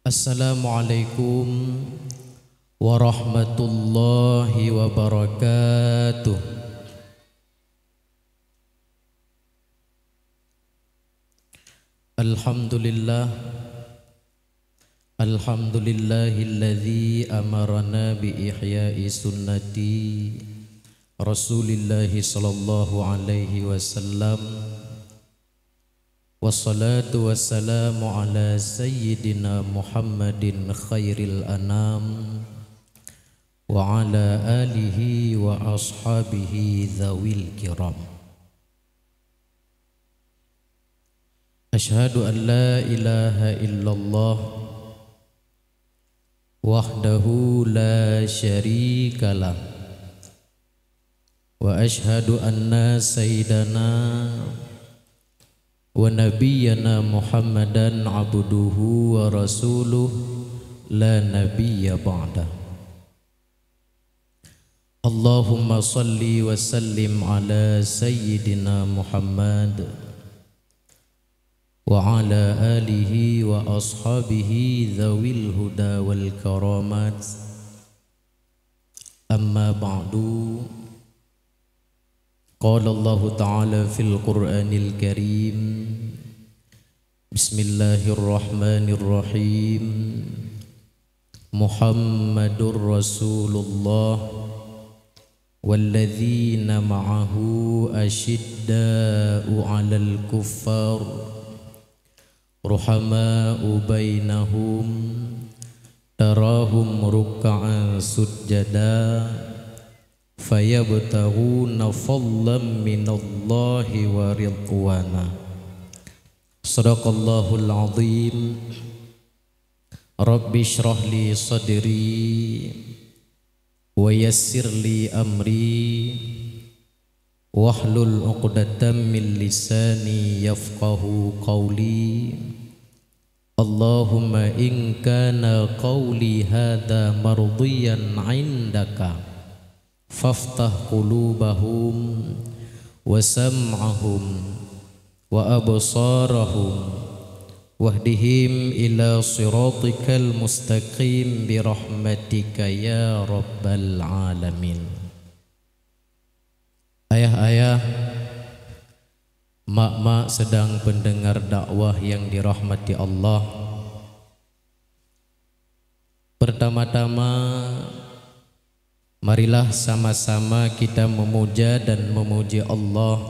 Assalamualaikum warahmatullahi wabarakatuh. Alhamdulillah, alhamdulillahilladzi amarana bi ihya'i sunnati Rasulillahi sallallahu alaihi wasallam. Wassalatu wassalamu ala sayyidina Muhammadin khairil anam wa ala alihi wa ashabihi dhawil kiram. Ashhadu an la ilaha illallah wahdahu la syarikalah wa ashhadu anna sayyidana wa nabiyyana Muhammadan abduhu wa rasuluh la nabiyya ba'dah. Allahumma salli wa sallim ala sayyidina Muhammad wa ala alihi wa ashabihi dhawil huda wal karamat. Amma ba'du. Qala Allah Ta'ala fil Qur'anil Karim. Bismillahirrahmanirrahim. Muhammadur Rasulullah walladzina ma'ahu ashidda'u 'alal kuffar ruhama'u bainahum tarahum ruk'an sujjada fayabtaghuna fadlan minallahi wa ridwana. Shadaqallahul azim. Rabbi shrah li sadri wa yassir li amri wahlul 'uqdatam min lisani yafqahu qawli. Allahumma in kana qawli hadha mardiyan 'indaka faftah qulubahum wa sam'ahum wa absarahum wahdihim ila siratikal mustaqim birahmatika ya rabbal alamin. Ayah-ayah, mak-mak sedang pendengar dakwah yang dirahmati Allah. Pertama-tama marilah sama-sama kita memuja dan memuji Allah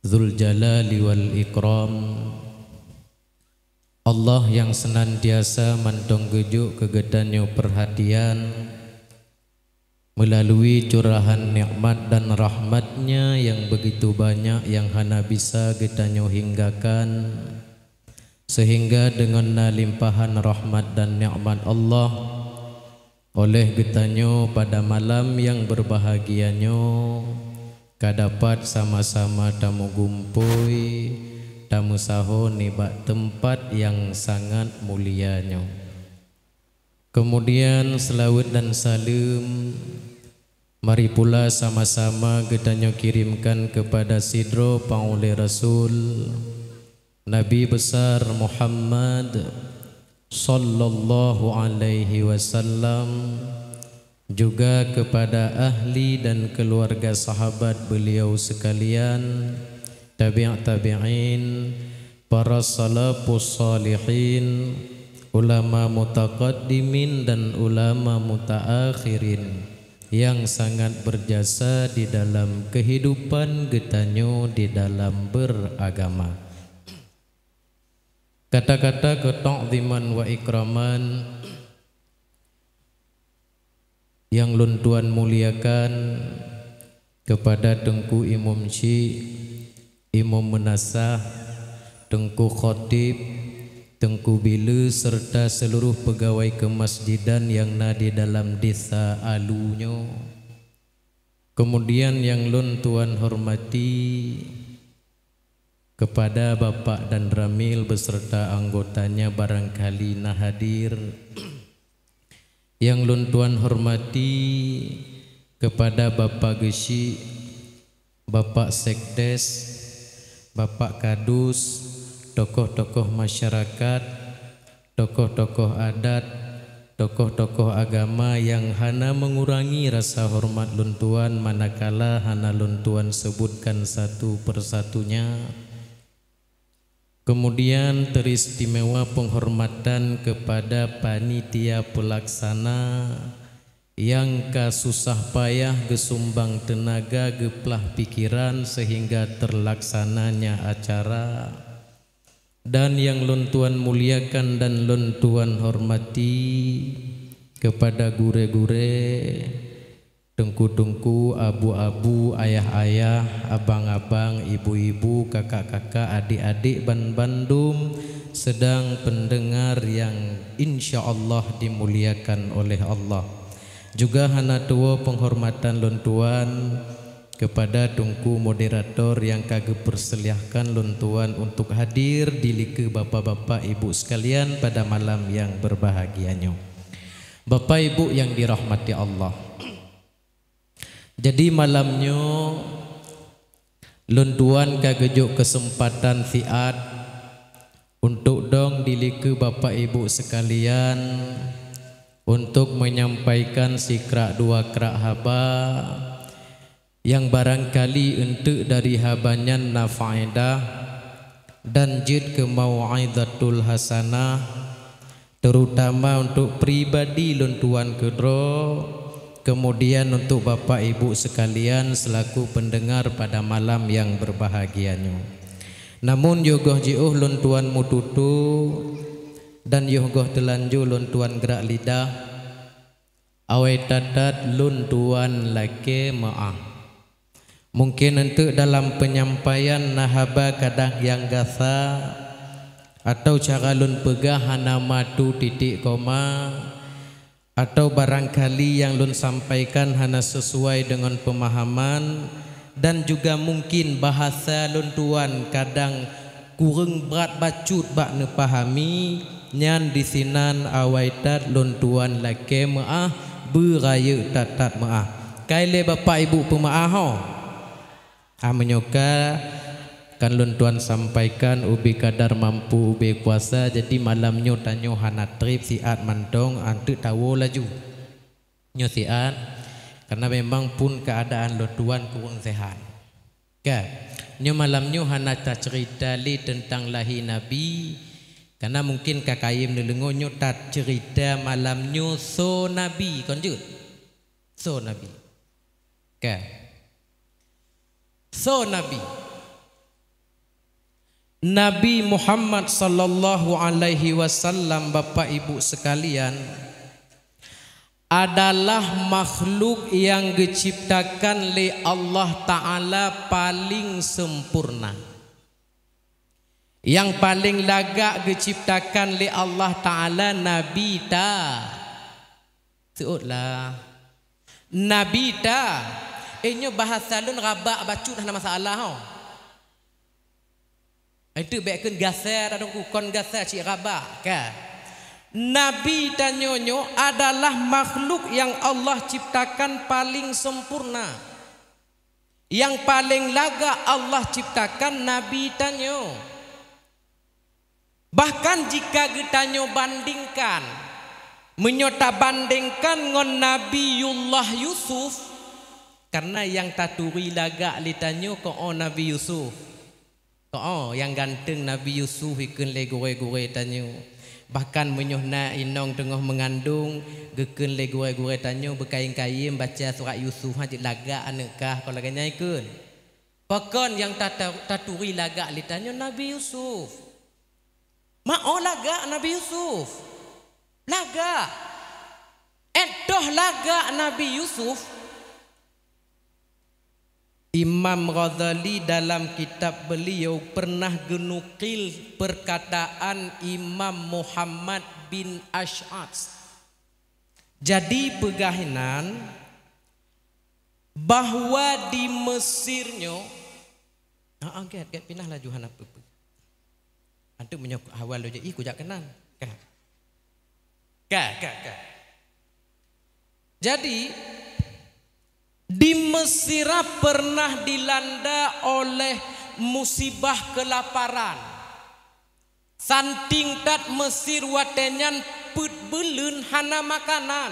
Dzul Jalali wal Ikram. Allah yang senantiasa mendonggejuk kegedanyo perhatian melalui curahan nikmat dan rahmatnya yang begitu banyak yang hana bisa gedanyo hinggakan, sehingga dengan limpahan rahmat dan nikmat Allah oleh getanyo pada malam yang berbahagianyo kadapat sama-sama tamu gumpui tamu saho nibak tempat yang sangat mulianyo. Kemudian selawat dan salam mari pula sama-sama getanyo kirimkan kepada sidro paulih Rasul Nabi besar Muhammad sallallahu alaihi wasallam, juga kepada ahli dan keluarga sahabat beliau sekalian, tabi'in, para salafus salihin, ulama mutaqaddimin dan ulama mutaakhirin yang sangat berjasa di dalam kehidupan getanyo di dalam beragama. Kata-kata keta'ziman wa ikraman yang luntuan muliakan kepada Tengku Imam Syekh, Imam Menasah, Tengku Khatib, Tengku Bila serta seluruh pegawai kemasjidan yang di dalam desa Alunyo. Kemudian yang luntuan hormati kepada Bapak dan Ramil beserta anggotanya barangkali hadir. Yang luntuan hormati kepada Bapak Gesi, Bapak Sekdes, Bapak Kadus, tokoh-tokoh masyarakat, tokoh-tokoh adat, tokoh-tokoh agama yang hana mengurangi rasa hormat luntuan manakala hana luntuan sebutkan satu persatunya. Kemudian teristimewa penghormatan kepada panitia pelaksana yang kasusah payah gesumbang tenaga geplah pikiran sehingga terlaksananya acara, dan yang luntuan muliakan dan luntuan hormati kepada gure-gure, tengku-tengku, abu-abu, ayah-ayah, abang-abang, ibu-ibu, kakak-kakak, adik-adik Bandung sedang pendengar yang insya Allah dimuliakan oleh Allah. Juga hana tua penghormatan luntuan kepada tungku moderator yang kagak perseliahkan luntuan untuk hadir di liku bapak-bapak ibu sekalian pada malam yang berbahagianya. Bapak ibu yang dirahmati Allah, jadi malamnya luntuan kagejuk kesempatan siat untuk dong di liku bapak ibu sekalian untuk menyampaikan sikrak dua krak haba yang barangkali untuk dari habanyan nafaedah dan jid ke mau'izatul hasanah, terutama untuk pribadi luntuan kedro, kemudian untuk bapak ibu sekalian selaku pendengar pada malam yang berbahagianya. Namun yogoh jiuh luntuan mututu dan yogoh telanju luntuan gerak lidah awai tatat luntuan lake maaf. Mungkin untuk dalam penyampaian nahaba kadang yang gasa atau cara lun pegah hana matu titik koma, atau barangkali yang lun sampaikan hana sesuai dengan pemahaman, dan juga mungkin bahasa luntuan kadang kurang berat bacut bak nepahami nyan disinan awaitat luntuan lake maah beraya tatat maah kaile bapak ibu pemaah ho menyoka kan luntuan sampaikan ubi kadar mampu ubi kuasa. Jadi malamnya tanyo hana trip siat mantong antu tahu laju nyo siat karena memang pun keadaan luntuan kurang sehat ke nyo malamnya hana ta cerita li tentang lahi nabi karena mungkin kakayim nelengo nyo ta cerita malamnya so nabi konjut so nabi ke so nabi Nabi Muhammad sallallahu alaihi wasallam bapak ibu sekalian adalah makhluk yang diciptakan oleh Allah Ta'ala paling sempurna, yang paling lagak diciptakan oleh Allah Ta'ala Nabi ta seutlah Nabi ta inyo bahasa lun rabak bacut hana masalah ho. Itu baikkan gasar atau kon gasar cik rabak kan. Nabi tanyonyo adalah makhluk yang Allah ciptakan paling sempurna, yang paling laga Allah ciptakan Nabi tanyo. Bahkan jika getanyo bandingkan menyota bandingkan ngon Nabiullah Yusuf, karena yang taturi laga litanyo ko Nabi Yusuf. Oh, yang ganteng Nabi Yusuf ikun le gore-gore tanyo. Bahkan menyohna inong tengah mengandung gekun le gore-gore tanyo berkain-kain baca surat Yusuf hajit laga anakah kalau kanya ikun. Pakon yang taturi laga li tanyo Nabi Yusuf. Mau laga Nabi Yusuf. Laga. Edoh laga Nabi Yusuf. Imam Ghazali dalam kitab beliau pernah genukil perkataan Imam Muhammad bin Ash'ath. Jadi pegahinan bahwa di Mesirnya get pindah laju hana pepe. Antu menyok awal lo je ih kujak kenan. Jadi di Mesir pernah dilanda oleh musibah kelaparan. Santing tat Mesir watenyan put belun hana makanan.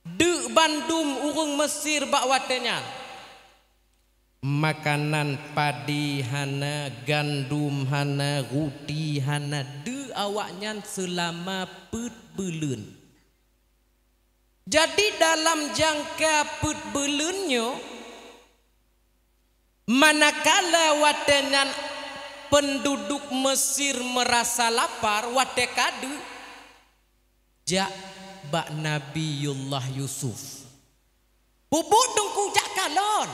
De Bandung urung Mesir bak watenyan. Makanan padi hana, gandum hana, roti hana, de awaknya selama put belun. Jadi dalam jangka put belunnya, manakala watenyan penduduk Mesir merasa lapar, wate kadu jak bak Nabiullah Yusuf. Bubuk dengku jak kalon.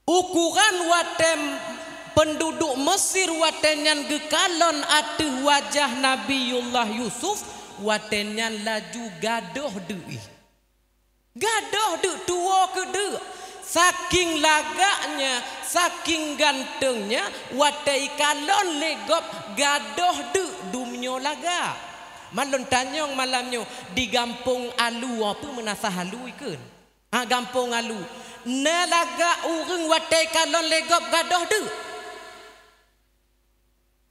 Ukuran watem penduduk Mesir watenyan gekalon atuh wajah Nabiullah Yusuf, watenyan laju gadoh deui. Gadoh deuk tua ke deuk. Saking lagaknya, saking gantengnya, watai kalon legop gadoh deuk dumnyo laga. Malon tanyong malamnyo di Gampung Alu apa menasah halu ikeun. Gampung Alu. Na laga urang watai kalon legop gadoh deuk.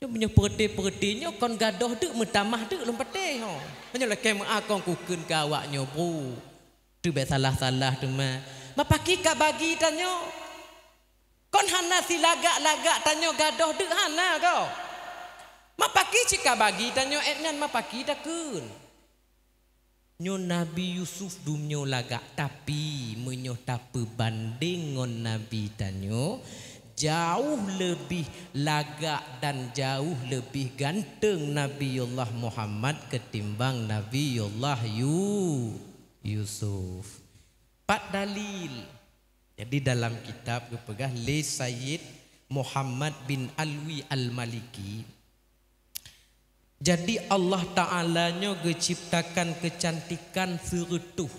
Dia punya perti-pertinya kon gadoh deuk metamah deuk lempete ho. Hanya leke akong kukeun ka awaknyo bro. Tu be salah-salah tu mah. Mapaki ka bagi tanyo. Kon hana si lagak-lagak tanyo gadoh deuk hana kau. Mapaki cika bagi tanyo etnan mapaki takun. Nyo Nabi Yusuf dumnyo lagak tapi menyo tape banding ngon Nabi tanyo jauh lebih lagak dan jauh lebih ganteng Nabiullah Muhammad ketimbang Nabiullah Yusuf. Pak dalil. Jadi dalam kitab kepegah Le Sayyid Muhammad bin Alwi Al-Maliki. Jadi Allah Ta'alanya geciptakan kecantikan seretuh.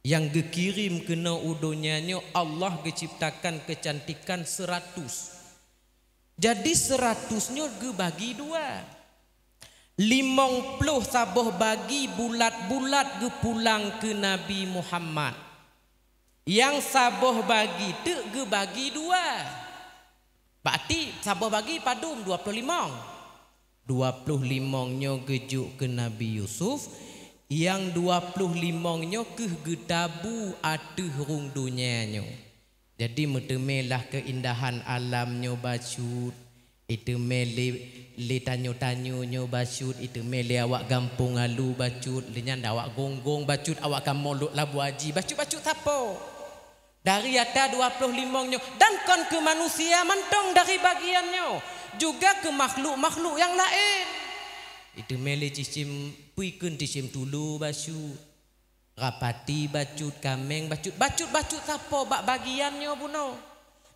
Yang gekirim kena udonyanya Allah geciptakan kecantikan 100. Jadi 100-nya gebagi 2. 50 saboh bagi bulat-bulat gepulang ke Nabi Muhammad. Yang saboh bagi tu gebagi 2. Berarti saboh bagi padum 25. 25-nya gejuk ke Nabi Yusuf. Yang 25-nya ke getabu atuh rung dunianya. Jadi metemelah keindahan alamnya bacut. Itu mele le tanyo-tanyonyo bacut. Itu mele awak Gampung Alu bacut. Lenyan awak gonggong bacut. Awak kamoluk Labu Haji bacut-bacut tapo. Dari atas 25-nya. Dan kon ke manusia mantong dari bagiannya. Juga ke makhluk-makhluk yang lain. Itu mele cisim puikeun cisim tulu bacut. Rapati bacut, kameng bacut. Bacut-bacut tapo bak bagiannya buno.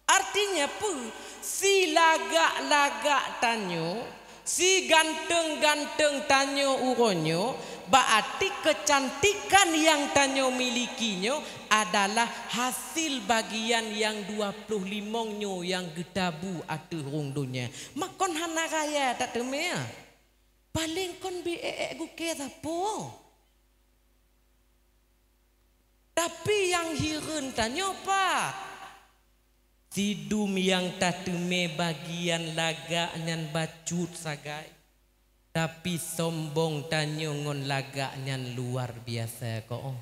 Artinya pu si lagak-lagak tanyo, si ganteng-ganteng tanyo uronyo, berarti kecantikan yang tanyo milikinya adalah hasil bagian yang 25-nyo yang getabu atuh rung dunia. Makon hana raya tak temea. Paling kon beek guke tapo. Tapi yang hireun tanyo pak. Sidum yang tateme bagian laga nyan bacut sagai. Tapi sombong tanyo ngon laga nyan luar biasa ko.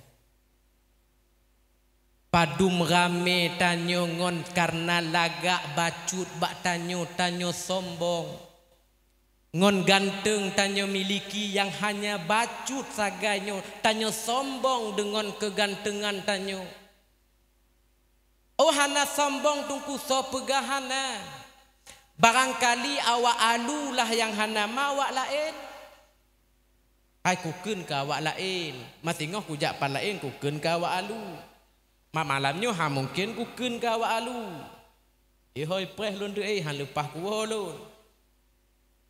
Padum rame tanyo ngon karena laga bacut bak tanyo sombong. Ngon ganteng tanyo miliki yang hanya bacut saganyo. Tanyo sombong dengan kegantengan tanyo. Oh hana sombong tungku so pegahana. Barangkali awak alu lah yang hana mawak lain. Hai kukeun ka awak lain. Matingoh kujak pan lain kukeun ka awak alu. Malamnya ha mungkin kukeun ka awak alu. Ihoi preh lun deui han lepah kuwo lun.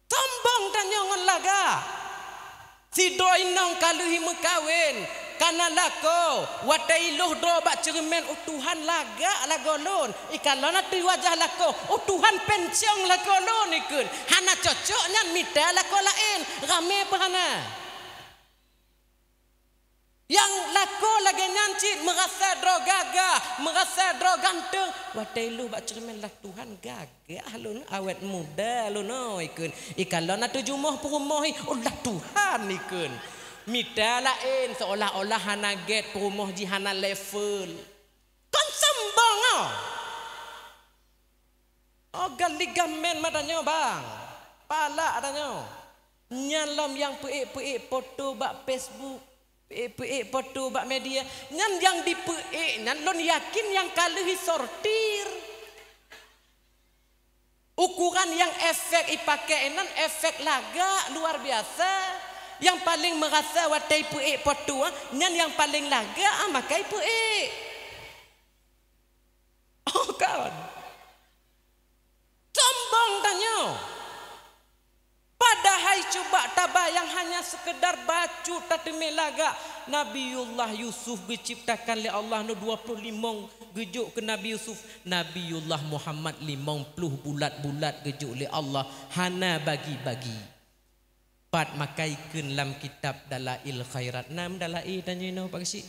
Sombong tanyo ngon laga. Si doi nong kaluhi mekawin. Karena lako watai loh do bak cermen Tuhan laga lagolon ikalona tu wajah lako Tuhan pensiong lagolon ikun hana cocoknya mita lako lain rame berhana Yang lako lagi nyancit merasa dro gagah, merasa dro ganteng. Watai lu bak cermin lah Tuhan gagah lu awet muda lu no ikun. Ikan lo nak tujumuh perumah Allah Tuhan ikun. Mita lain seolah-olah hana get perumah jihana level. Kan sembang oh. Oh galigamen madanya bang. Pala adanya. Nyalam yang peik-peik foto bak Facebook. Peik foto bak media nyan yang dipeik nyan lon yakin yang kalehi sortir ukuran yang efek ipakai nan efek laga luar biasa yang paling merasa watai peik foto nyan yang paling laga makai peik oh kawan sombong tanya. Padahal coba tabah yang hanya sekedar bacu tatime laga Nabiullah Yusuf diciptakan oleh Allah no 25 gejuk ke Nabi Yusuf. Nabiullah Muhammad 50 bulat-bulat gejuk oleh Allah hana bagi-bagi. Pat makaikeun lam kitab Dalail Khairat. Nam Dalail tanya no Pak Syik.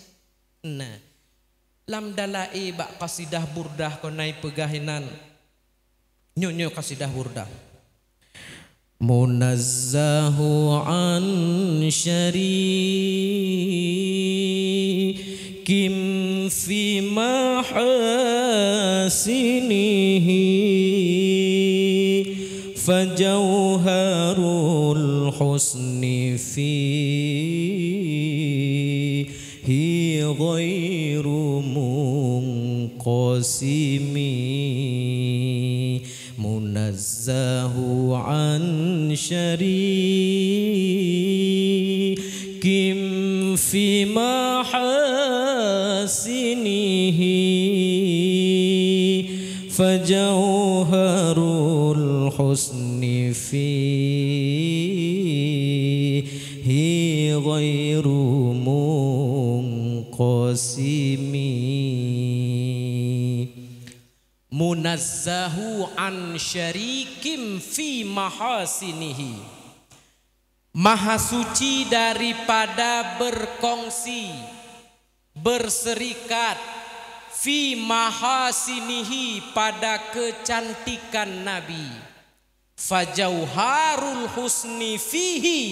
Nah. Lam Dalail bak qasidah burdah konai pegahinan. Nyo qasidah burdah. Munazzahu an syarikim fi mahasinihi fajauharul husni fihi ghairu munqasimi munazzahu an syarikim fi mahasinihi fajauharul husni fihi ghairu munqasimi munazzahu an syarikim fi mahasinihi maha suci daripada berkongsi berserikat fi mahasinihi pada kecantikan Nabi fajauharul husni fihi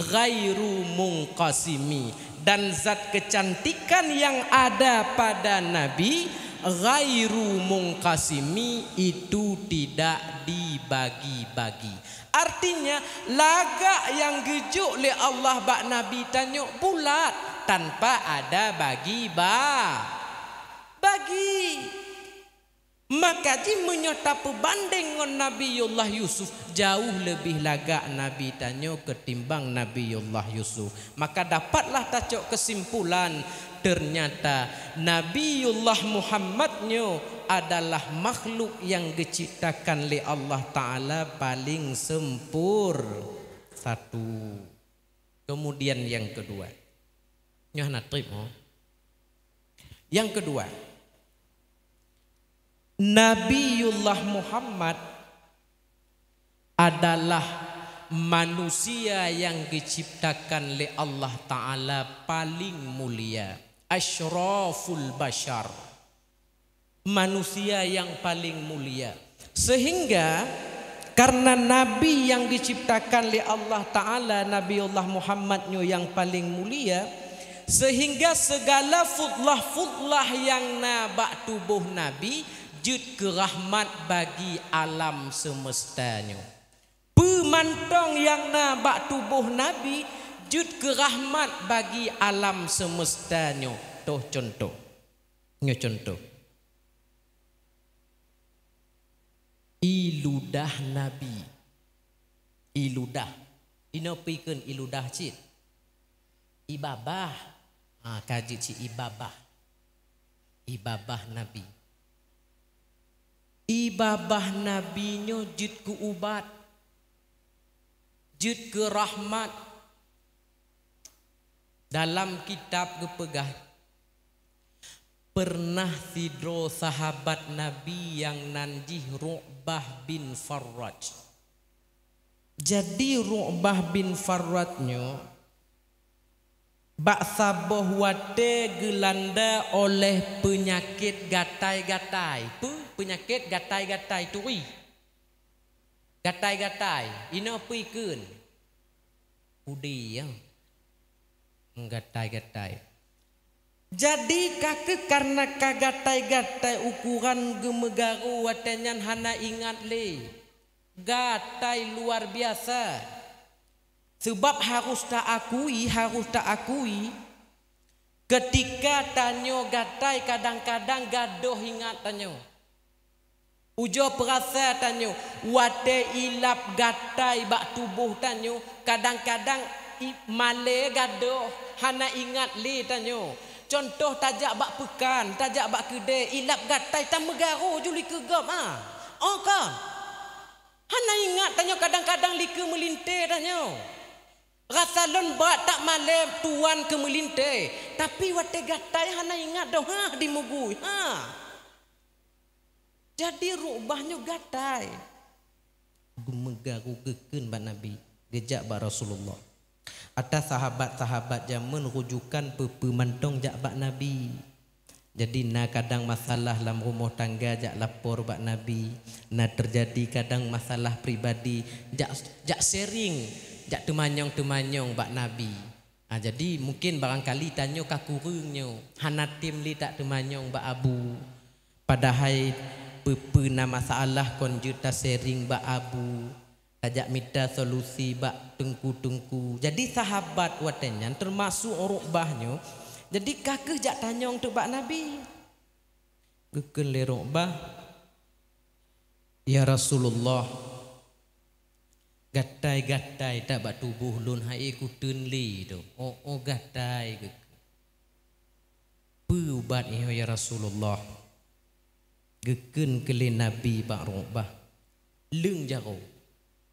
ghairu munqasimi dan zat kecantikan yang ada pada Nabi ghairu munqasimi itu tidak dibagi-bagi. Artinya laga yang gejuk oleh Allah bak Nabi tanyuk bulat tanpa ada bagi maka ji menyota pebanding dengan Nabiullah Yusuf jauh lebih lagak Nabi tanyuk ketimbang Nabiullah Yusuf. Maka dapatlah tacuk kesimpulan ternyata Nabiullah Muhammadnya adalah makhluk yang diciptakan oleh Allah Ta'ala paling satu. Kemudian yang kedua yang kedua Nabiullah Muhammad adalah manusia yang diciptakan oleh Allah Ta'ala paling mulia, asyraful bashar, manusia yang paling mulia. Sehingga karena Nabi yang diciptakan oleh Allah Ta'ala, Nabiullah Muhammadnya yang paling mulia, sehingga segala fudlah yang nabak tubuh Nabi jud ke rahmat bagi alam semestanya. Pemantong yang nabak tubuh Nabi jud ke rahmat bagi alam semestanya. Toh contoh. Iludah Nabi. Iludah. Inopikan iludah cit. Ibabah. Kaji ci ibabah. Ibabah Nabi. Ibabah Nabinya jud ke ubat. Jud ke rahmat. Dalam kitab kepegah pernah tidro sahabat Nabi yang nanjih Ru'bah bin Farraj. Jadi Ru'bah bin Farrajnya bak saboh wate gelanda oleh penyakit gatai-gatai. Penyakit gatai-gatai turi. Gatai-gatai. Ina apa ikun? Udi ya. Gatai-gatai. Jadi kakek karena kagatai-gatai ukuran gemegaru watenyan hana ingat le. Gatai luar biasa. Sebab harus tak akui ketika tanyo gatai kadang-kadang gadoh ingat tanyo. Ujo perasa tanyo wate ilap gatai bak tubuh tanyo kadang-kadang male gadoh hana ingat li tanyo. Contoh tajak bak pekan, tajak bak kedai ilap gatai tam megaru juli kegap oh kan. Hana ingat tanyo kadang-kadang lika melintir tanyo. Rasa lon berat tak malam tuan ke melintir. Tapi wate gatai hana ingat dah di mugui. Jadi rubahnya gatai. Gemegaru geken bak Nabi. Gejak bak Rasulullah. Atas sahabat-sahabat zaman rujukan pemantong jak bak Nabi. Jadi na kadang masalah dalam rumah tangga jak lapor bak Nabi. Na terjadi kadang masalah pribadi jak sharing. Jak temanyong-temanyong bak Nabi. Jadi mungkin barangkali tanyo kakurungnyo. Hanatim li tak temanyong bak Abu. Padahal pena masalah kon juta sharing bak Abu. Tajak minta solusi bak tengku-tengku. Jadi sahabat watenyan termasuk Ruqbahnya. Jadi kakek jak tanyong tu bak Nabi. Geken le Ruqbah. Ya Rasulullah. Gatai-gatai tak bak tubuh lun hai ikutun li tu. Oh gatai ke. Ubat ya Rasulullah. Geken kele Nabi bak Ruqbah. Leng jaro.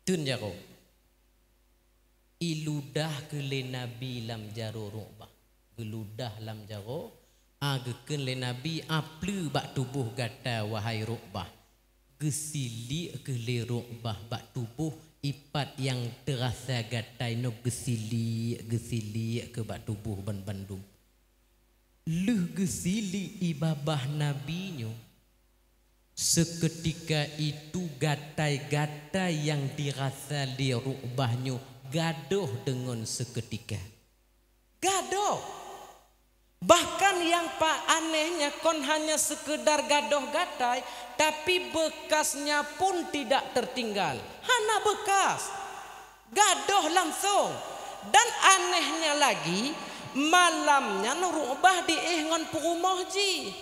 Tun jaro. Iludah kele Nabi lam jaro Ruqbah. Geludah lam jaro. Geken le Nabi aplu bak tubuh gatai wahai Ruqbah. Gesili kele Ruqbah bak tubuh ipat yang terasa gatai no gesili ke bak tubuh ban Bandung. Luh gesili ibabah Nabi nyo. Seketika itu gatai-gatai yang dirasa di Ruqbahnya gadoh dengan seketika. Gadoh. Bahkan yang pak anehnya kon hanya sekedar gadoh gatai, tapi bekasnya pun tidak tertinggal. Hana bekas, gadoh langsung. Dan anehnya lagi, malamnya Ruqbah diihgon purumah ji.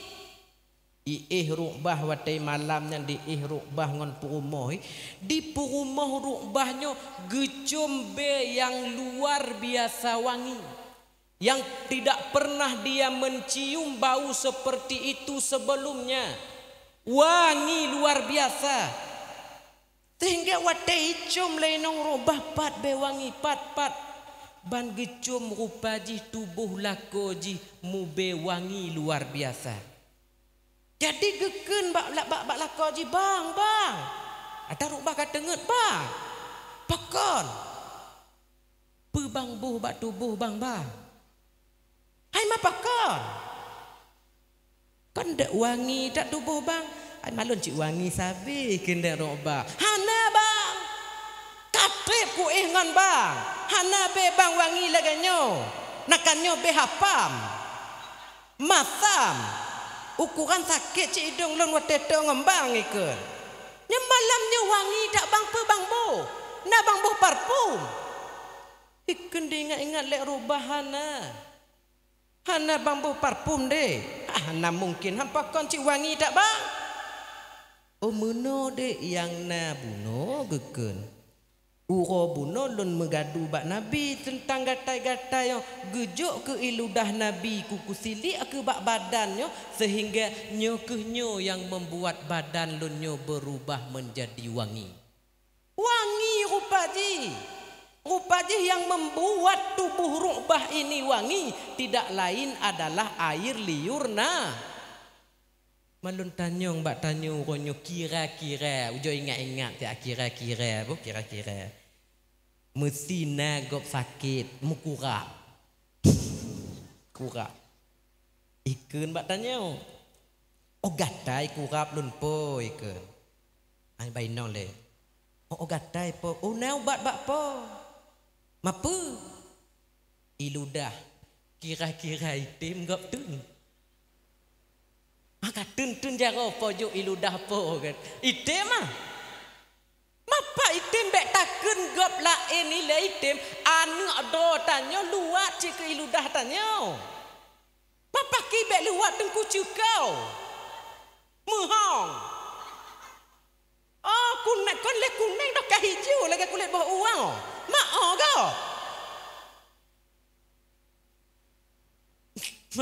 Ruqbah watai malamnya Ruqbah ngon purumah. Di purumah Ruqbahnya gecombe yang luar biasa wangi. Yang tidak pernah dia mencium bau seperti itu sebelumnya. Wangi luar biasa. Sehingga watai cium lenong Ruqbah pat be wangi pat. Ban gecum rupaji tubuh lakoji mube wangi luar biasa. Jadi geken bak lakoji bang. Ada Ruqbah kata nget bang. Pakon. Bang buh bak tubuh bang. Hai mapakon. Kan dak wangi tak tubuh bang. Hai malun cik wangi sabi kena Ruqbah. Hana bang. Katrip ku ngan bang. Hana be bang wangi laganyo. Nakanyo be hapam. Masam. Ukuran sakit cik hidung lon wateto ngembang ikut. Nya malamnya wangi tak bang pe bang bo. Na bang bo parfum. Ikun ingat-ingat lek Ruqbah Hana bambu parfum deh. Hana mungkin hampa kon cik wangi tak bang. Oh meno deh yang na buno geken. Uro buno lun megadu bak Nabi tentang gatai-gatai yang gejuk ke iludah Nabi kuku silik ke bak badannya sehingga nyo yang membuat badan lunyo berubah menjadi wangi. Wangi rupaji. Rupaji yang membuat tubuh Ruqbah ini wangi tidak lain adalah air liurna. Malun tanyong bak tanyong ronyo kira-kira ujo ingat-ingat ya kira-kira bu kira-kira. Mesti na gop sakit mukurap. kurap. Ikan bak tanya. Oh gatai kurap lun po ikan. Ai bai no le. Oh gatai po. Oh nau bat po. Mapa? Iludah. Kira-kira itim gap tun. Maka tun jaro po jo iludah po kan. Itim ah. Mapa itim bek takun gap lain ni le itim anu do tanya luat ci ke iludah tanya. Mapa ki bek luat tengku cukau. Muhong. Oh kuning kon le kuning dak ka hijau lagi kulit bawah uang. Mak ga.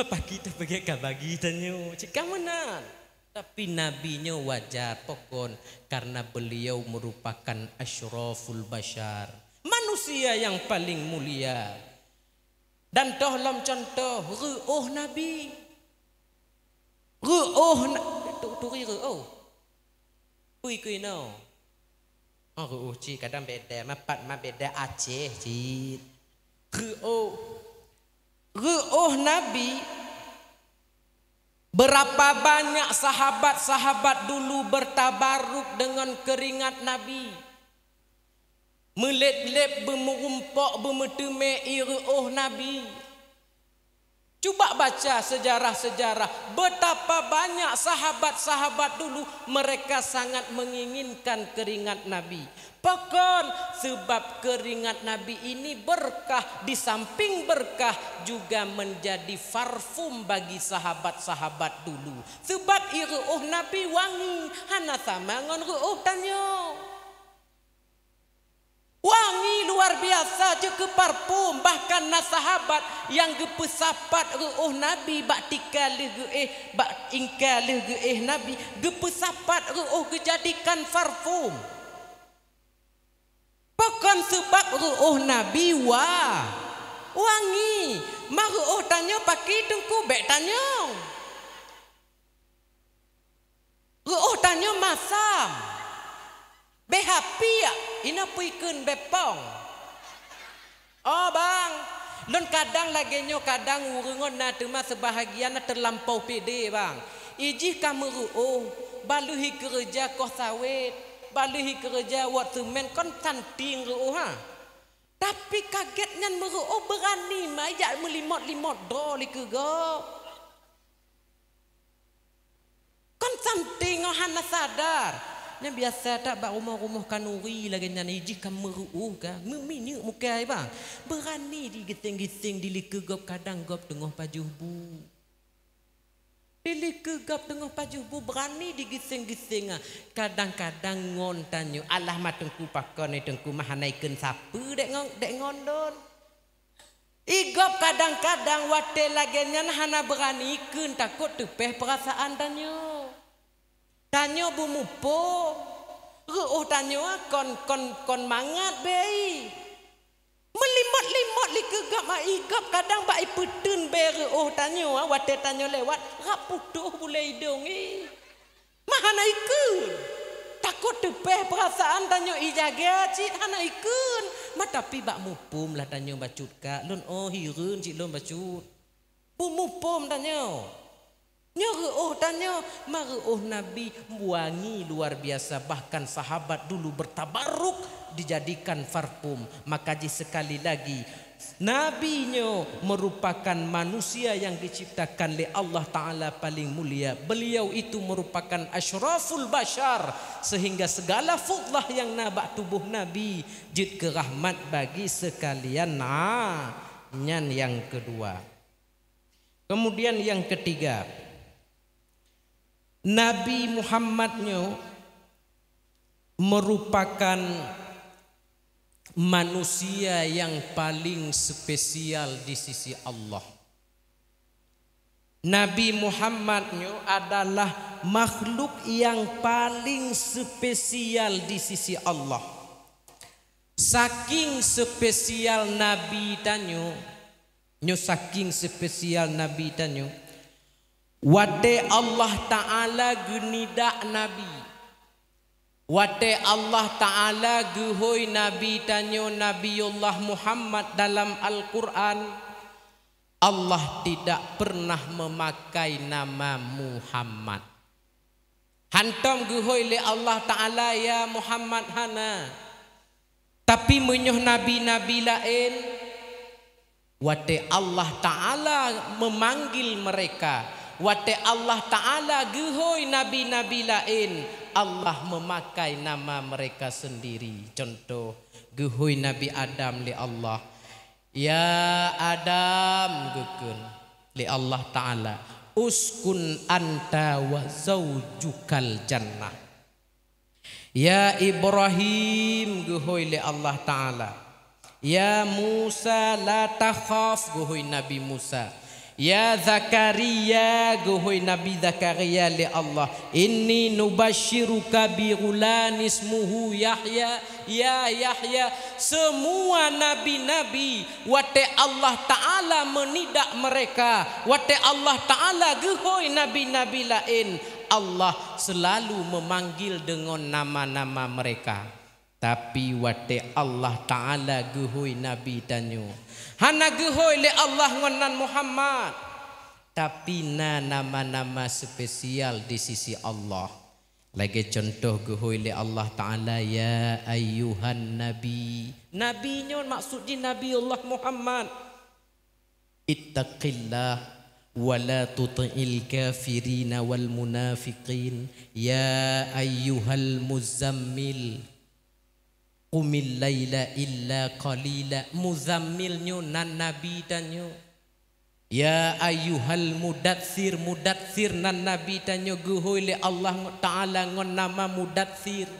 Mapa kita pergi ke bagi tanya. Cik mana? Tapi nabinya wajar pokon karena beliau merupakan asyraful bashar. Manusia yang paling mulia. Dan dalam contoh ru'uh nabi. Ru'uh turi ru'uh. Kui no. Oh ru'uh ci kadang beda mapat ma beda Aceh ci. Ru'uh nabi. Berapa banyak sahabat-sahabat dulu bertabaruk dengan keringat nabi. Melep-lep bermerumpak bermeteme ru'uh nabi. Cuba baca sejarah-sejarah betapa banyak sahabat-sahabat dulu mereka sangat menginginkan keringat Nabi. Bahkan sebab keringat Nabi ini berkah, di samping berkah juga menjadi parfum bagi sahabat-sahabat dulu. Sebab ru'uh Nabi wangi, hana sama ngon ru'uh tanyo. Wangi luar biasa je ke parfum. Bahkan na sahabat yang gepesapat ru'uh Nabi bak tikalih bak ingkalih Nabi gepesapat ru'uh gejadikan parfum. Bahkan sebab ru'uh Nabi wangi. Ma ru'uh tanyo pakai tengku bek tanyo. Ru'uh tanyo masam. Behapi ya, ina puikeun bepong. Oh bang, lon kadang lagi nyo kadang urungon na tema sebahagian na terlampau pede bang. Iji kamu ru'uh, baluhi kerja koh sawit, baluhi kerja wat semen kon santing ru'uh ha. Tapi kaget ngan meru'uh berani mayak melimot-limot do li kego. Kon santing hana sadar. Yang biasa tak bak rumah-rumah kanuri lagi nyan iji kamu ru'uh ka memini muka ai bang berani digiting-giting dilikegop kadang gop tengah pajubu dilikegop tengah pajubu berani digiting-giting kadang-kadang ngon tanyo alah matengku pakon ni tengku mahanaikeun sapu dek ngondon igop kadang-kadang wate lagi nyan hana berani keun takut tepeh perasaan tanyo. Tanyo bumupo, ru'uh tanyo kon mangat bei. Melimot-limot li kegap ma igap kadang bak ipetun be ru'uh tanyo wate tanyo lewat rap putuh bule hidung mahana ikun. Takut tepeh perasaan tanyo ijaga cik hana ikun. Ma tapi bak mupum lah tanyo bacut ka. Lun oh hireun cik lun bacut. Bumupum tanyo. Ru'uh tanya, ru'uh Nabi wangi luar biasa. Bahkan sahabat dulu bertabaruk dijadikan parfum. Maka sekali lagi Nabinya merupakan manusia yang diciptakan oleh Allah Ta'ala paling mulia. Beliau itu merupakan asyraful bashar. Sehingga segala fudlah yang nabak tubuh Nabi jid ke rahmat bagi sekalian. Nyan yang kedua. Kemudian yang ketiga, Nabi Muhammadnya merupakan manusia yang paling spesial di sisi Allah. Nabi Muhammadnya adalah makhluk yang paling spesial di sisi Allah. Saking spesial Nabi tanyo, saking spesial Nabi tanyo, wate Allah Ta'ala genidak Nabi. Wate Allah Ta'ala guhoi Nabi tanyo Nabiullah Muhammad dalam Al-Quran. Allah tidak pernah memakai nama Muhammad. Hantam guhoi le Allah Ta'ala ya Muhammad hana. Tapi menyuh nabi-nabi lain, wate Allah Ta'ala memanggil mereka. Wate Allah Ta'ala guhoi nabi-nabi lain, Allah memakai nama mereka sendiri. Contoh guhoi Nabi Adam li Allah, ya Adam gukun li Allah Ta'ala, uskun anta wa zaujukal jannah. Ya Ibrahim guhoi li Allah Ta'ala, ya Musa la takhaf guhoi Nabi Musa. Ya Zakaria guhoi Nabi Zakaria li Allah, inni nubashiruka bi ghulan ismuhu Yahya. Ya Yahya, semua nabi-nabi wate Allah Ta'ala menidak mereka. Wate Allah Ta'ala guhoi nabi-nabi lain, Allah selalu memanggil dengan nama-nama mereka. Tapi wate Allah Ta'ala guhoi nabi tanyo, hana guhoi le Allah ngonan Muhammad. Tapi nama-nama spesial di sisi Allah. Lagi contoh guhoi le Allah Ta'ala, ya ayyuhan nabi. Nabi nyon maksudnya Nabi Allah Muhammad. Ittaqillah wa la tuti'il kafirina wal munafiqin. Ya ayyuhal muzammil qumil laila illa qalila. Muzammil nyo nan nabi tanyo. Ya ayyuhal mudatsir, mudatsir nan nabi tanyo guhoi le Allah Ta'ala ngon nama mudatsir.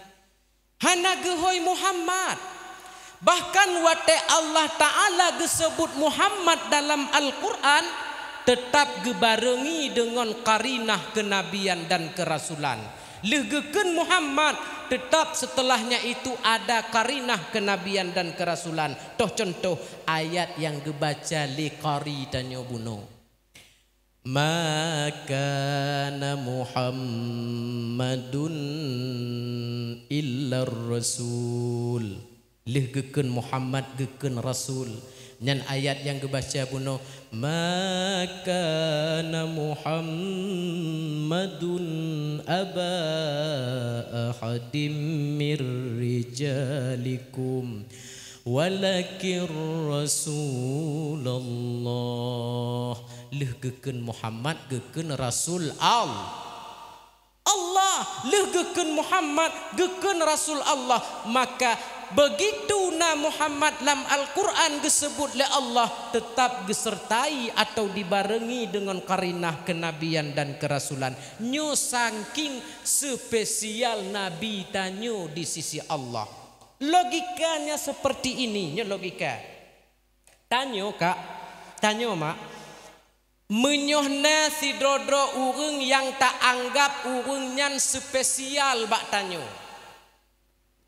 Hana guhoi Muhammad. Bahkan wate Allah Ta'ala disebut Muhammad dalam Al-Quran, tetap gebarengi dengan karinah kenabian dan kerasulan. Legeken Muhammad, tetap setelahnya itu ada karinah kenabian dan kerasulan. Toh contoh ayat yang gebaca li qari tanyo buno. Maka Muhammadun illa rasul. Legeken Muhammad geken rasul. Dan ayat yang gebaca buno, maka Muhammadun aba ahadim mir rijalikum walakin Rasulullah. Leh geken Muhammad geken Rasul Allah. Leh geken Muhammad geken Rasul Allah. Maka begitu na Muhammad dalam Al-Quran disebut oleh Allah, tetap disertai atau dibarengi dengan karinah kenabian dan kerasulan. Nyo saking spesial nabi tanyo di sisi Allah. Logikanya seperti ini. Nyo logika. Tanyo kak, tanyo mak, menyohna si dodro urung yang tak anggap urung nyan spesial bak tanyo,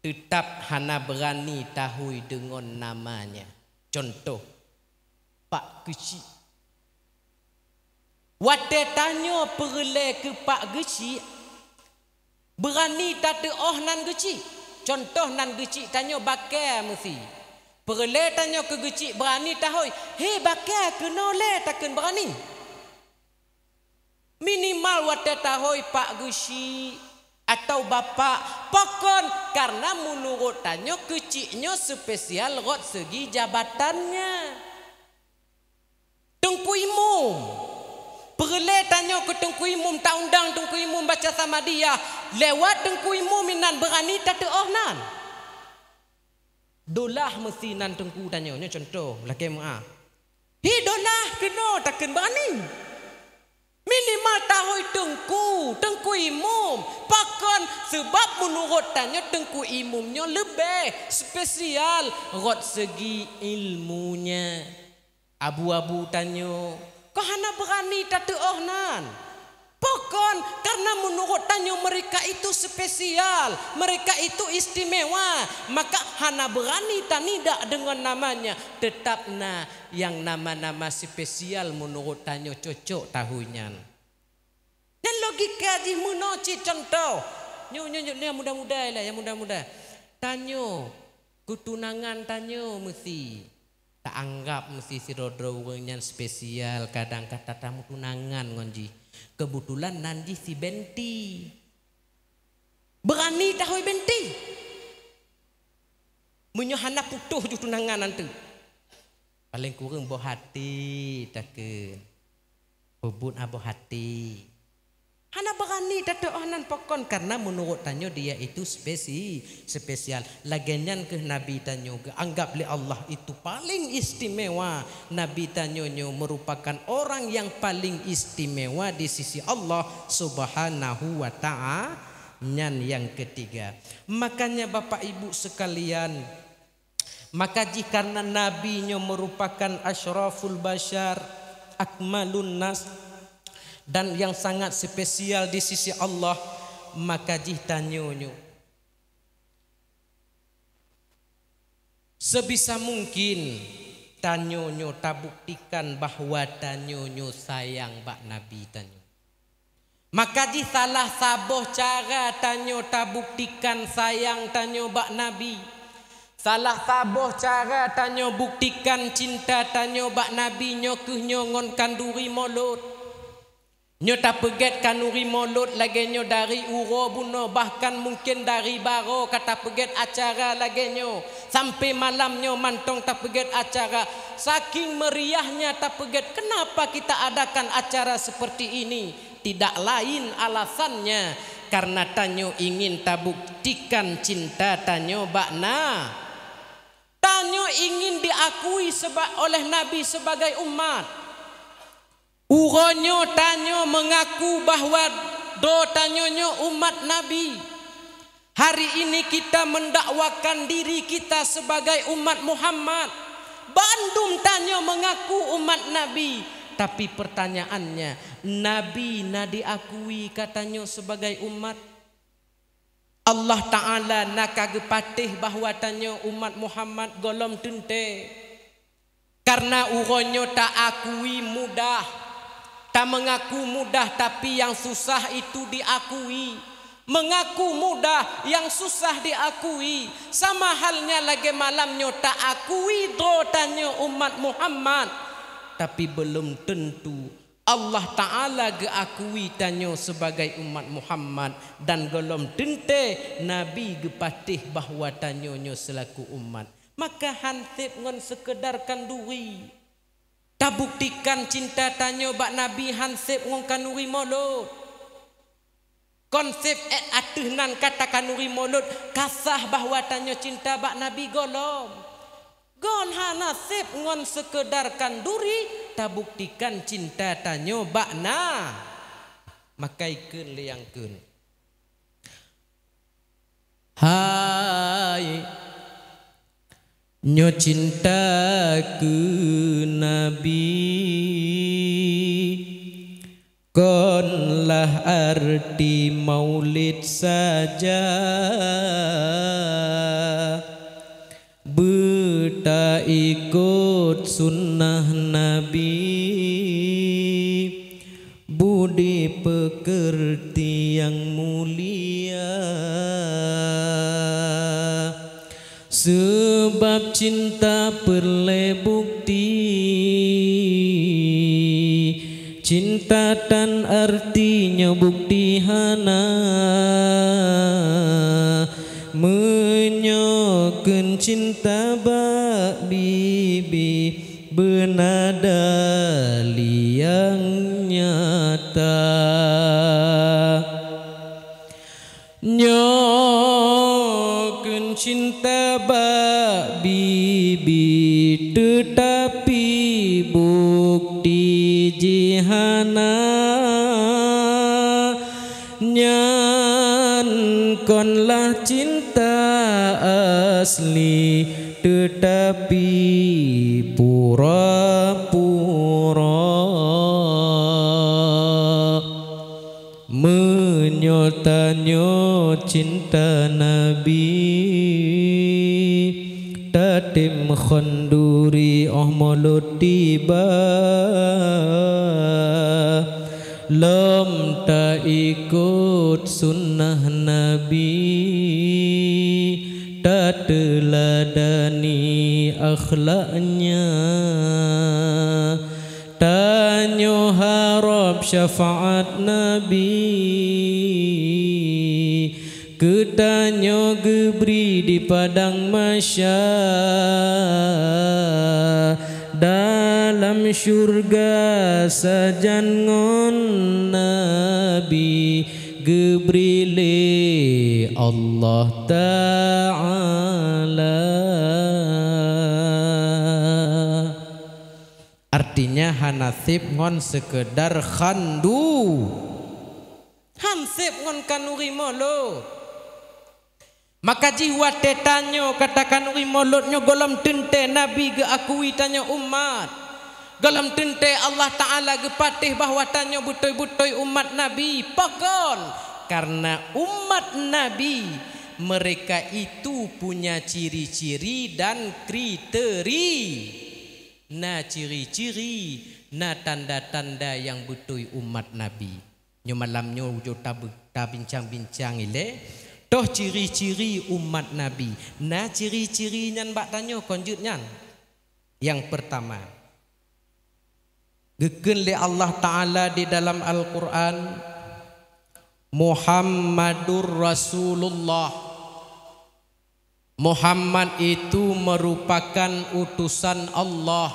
tetap hana berani tahu dengan namanya. Contoh Pak Geci. Wate tanyo perle ke Pak Geci, berani tak oh nan Geci. Contoh nan Geci tanyo bakal mesti. Perle tanyo ke Geci berani tahu, he bakal kena le takkan berani. Minimal wate tahu Pak Geci atau bapak pokon, karena menurut tanyo keciknya spesial rot segi jabatannya. Tengku Imum perle tanyo ke Tengku Imum, tak undang Tengku Imum baca sama dia, lewat Tengku Imum minan berani tak oh nan dolah mesti nan Tengku tanyo. Nya contoh laki ma hi dolah kena takkan berani. Minimal tahu Tengku Imum. Pakon sebab menurut tanya Tengku Imumnya lebih spesial rot segi ilmunya. Abu-abu tanyo, kau hana berani tak oh nan. Pokon karena menurut tanyo mereka itu spesial, mereka itu istimewa, maka hana berani tanidak dengan namanya. Tetap na yang nama-nama spesial menurut tanyo cocok tahunya. Dan logika di munoci contoh, nyo yang muda-muda lah, yang muda-muda. Tanyo kutunangan tanyo mesti tak anggap mesti si rodro yang spesial kadang kata tamu tunangan ngonji kebetulan nanti si Benti berani tahu Benti menyohana putuh ju tunangan nanti paling kurang boh hati tak ke hubun aboh hati hana berani dato onan pokon karena menurut tanyo dia itu spesial lagenyan ke Nabi tanyo anggap li Allah itu paling istimewa Nabi tanyo merupakan orang yang paling istimewa di sisi Allah Subhanahu wa ta'ala. Yang ketiga makanya Bapak Ibu sekalian maka jika Nabi-Nya merupakan asyraful bashar akmalun nas dan yang sangat spesial di sisi Allah maka jitanyonyo sebisa mungkin tanyonyo tabuktikan bahwa tanyonyo sayang bak Nabi tanyo maka di salah saboh cara tanyo tabuktikan sayang tanyo bak Nabi salah saboh cara tanyo buktikan cinta tanyo bak Nabi nyo kehnyo ngon kanduri mulut nyo tak peget kanuri mulut lagi nyo dari uro buno bahkan mungkin dari baro kata peget acara lagi nyo sampai malam nyo mantong tak peget acara saking meriahnya tak peget kenapa kita adakan acara seperti ini tidak lain alasannya karena tanyo ingin tabuktikan cinta tanyo bakna tanyo ingin diakui oleh Nabi sebagai umat uronyo tanyo mengaku bahwa do tanyonyo umat Nabi. Hari ini kita mendakwakan diri kita sebagai umat Muhammad. Bandung tanyo mengaku umat Nabi. Tapi pertanyaannya, Nabi na diakui katanya sebagai umat. Allah Ta'ala nak kagepatih bahwa tanyo umat Muhammad golom tente. Karena uronyo tak akui mudah. Tak mengaku mudah tapi yang susah itu diakui. Mengaku mudah yang susah diakui. Sama halnya lagi malamnya tak akui dotannya umat Muhammad. Tapi belum tentu Allah Ta'ala geakui tanyo sebagai umat Muhammad. Dan golom tente Nabi gepatih bahwa tanyonyo selaku umat. Maka hansip ngon sekedar kanduri. Tak buktikan cinta tanyo bak Nabi hansip ngong kanuri mulut. Konsep atuhnan kata kanuri mulut kasah bahwa tanyo cinta bak Nabi golom. Gon hanasip ngon sekedar kanduri tak buktikan cinta tanyo bak na. Makaikeun liangkeun. Hai nyo cinta ke Nabi konlah arti maulid saja beta ikut sunnah Nabi budi pekerti yang mulia sebab cinta perle bukti cinta dan artinya bukti hana menyoken cinta bak bibi benada liang nyata nyoken cinta bak bibi tetapi bukti jihana nyan konlah cinta asli tetapi pura-pura menyotanya cinta Nabi tatim khanduri mulut tiba lam tak ikut sunnah Nabi tak teladani akhlaknya, tanyo harap syafaat Nabi, ketanyo gebri di padang masya, dalam syurga sajan ngon Nabi, gebrile Allah Ta'ala. Artinya hanasib ngon sekedar khandu, hansib ngon kanuri molo. Maka jiwa tetanyo katakan ui molotnyo golam tente Nabi ge akui tanyo umat, golam tente Allah Ta'ala ge patih bahwa tanyo butoi-butoi umat Nabi pokon. Karena umat Nabi mereka itu punya ciri-ciri dan kriteria. Na ciri-ciri, na tanda-tanda yang butoi umat Nabi. Nyo malamnyo ujo bincang-bincang ile. Toh ciri-ciri umat Nabi. Nah ciri-ciri nyan bak tanyo konjut nyan. Yang pertama, geken le Allah Ta'ala di dalam Al-Quran, Muhammadur Rasulullah. Muhammad itu merupakan utusan Allah.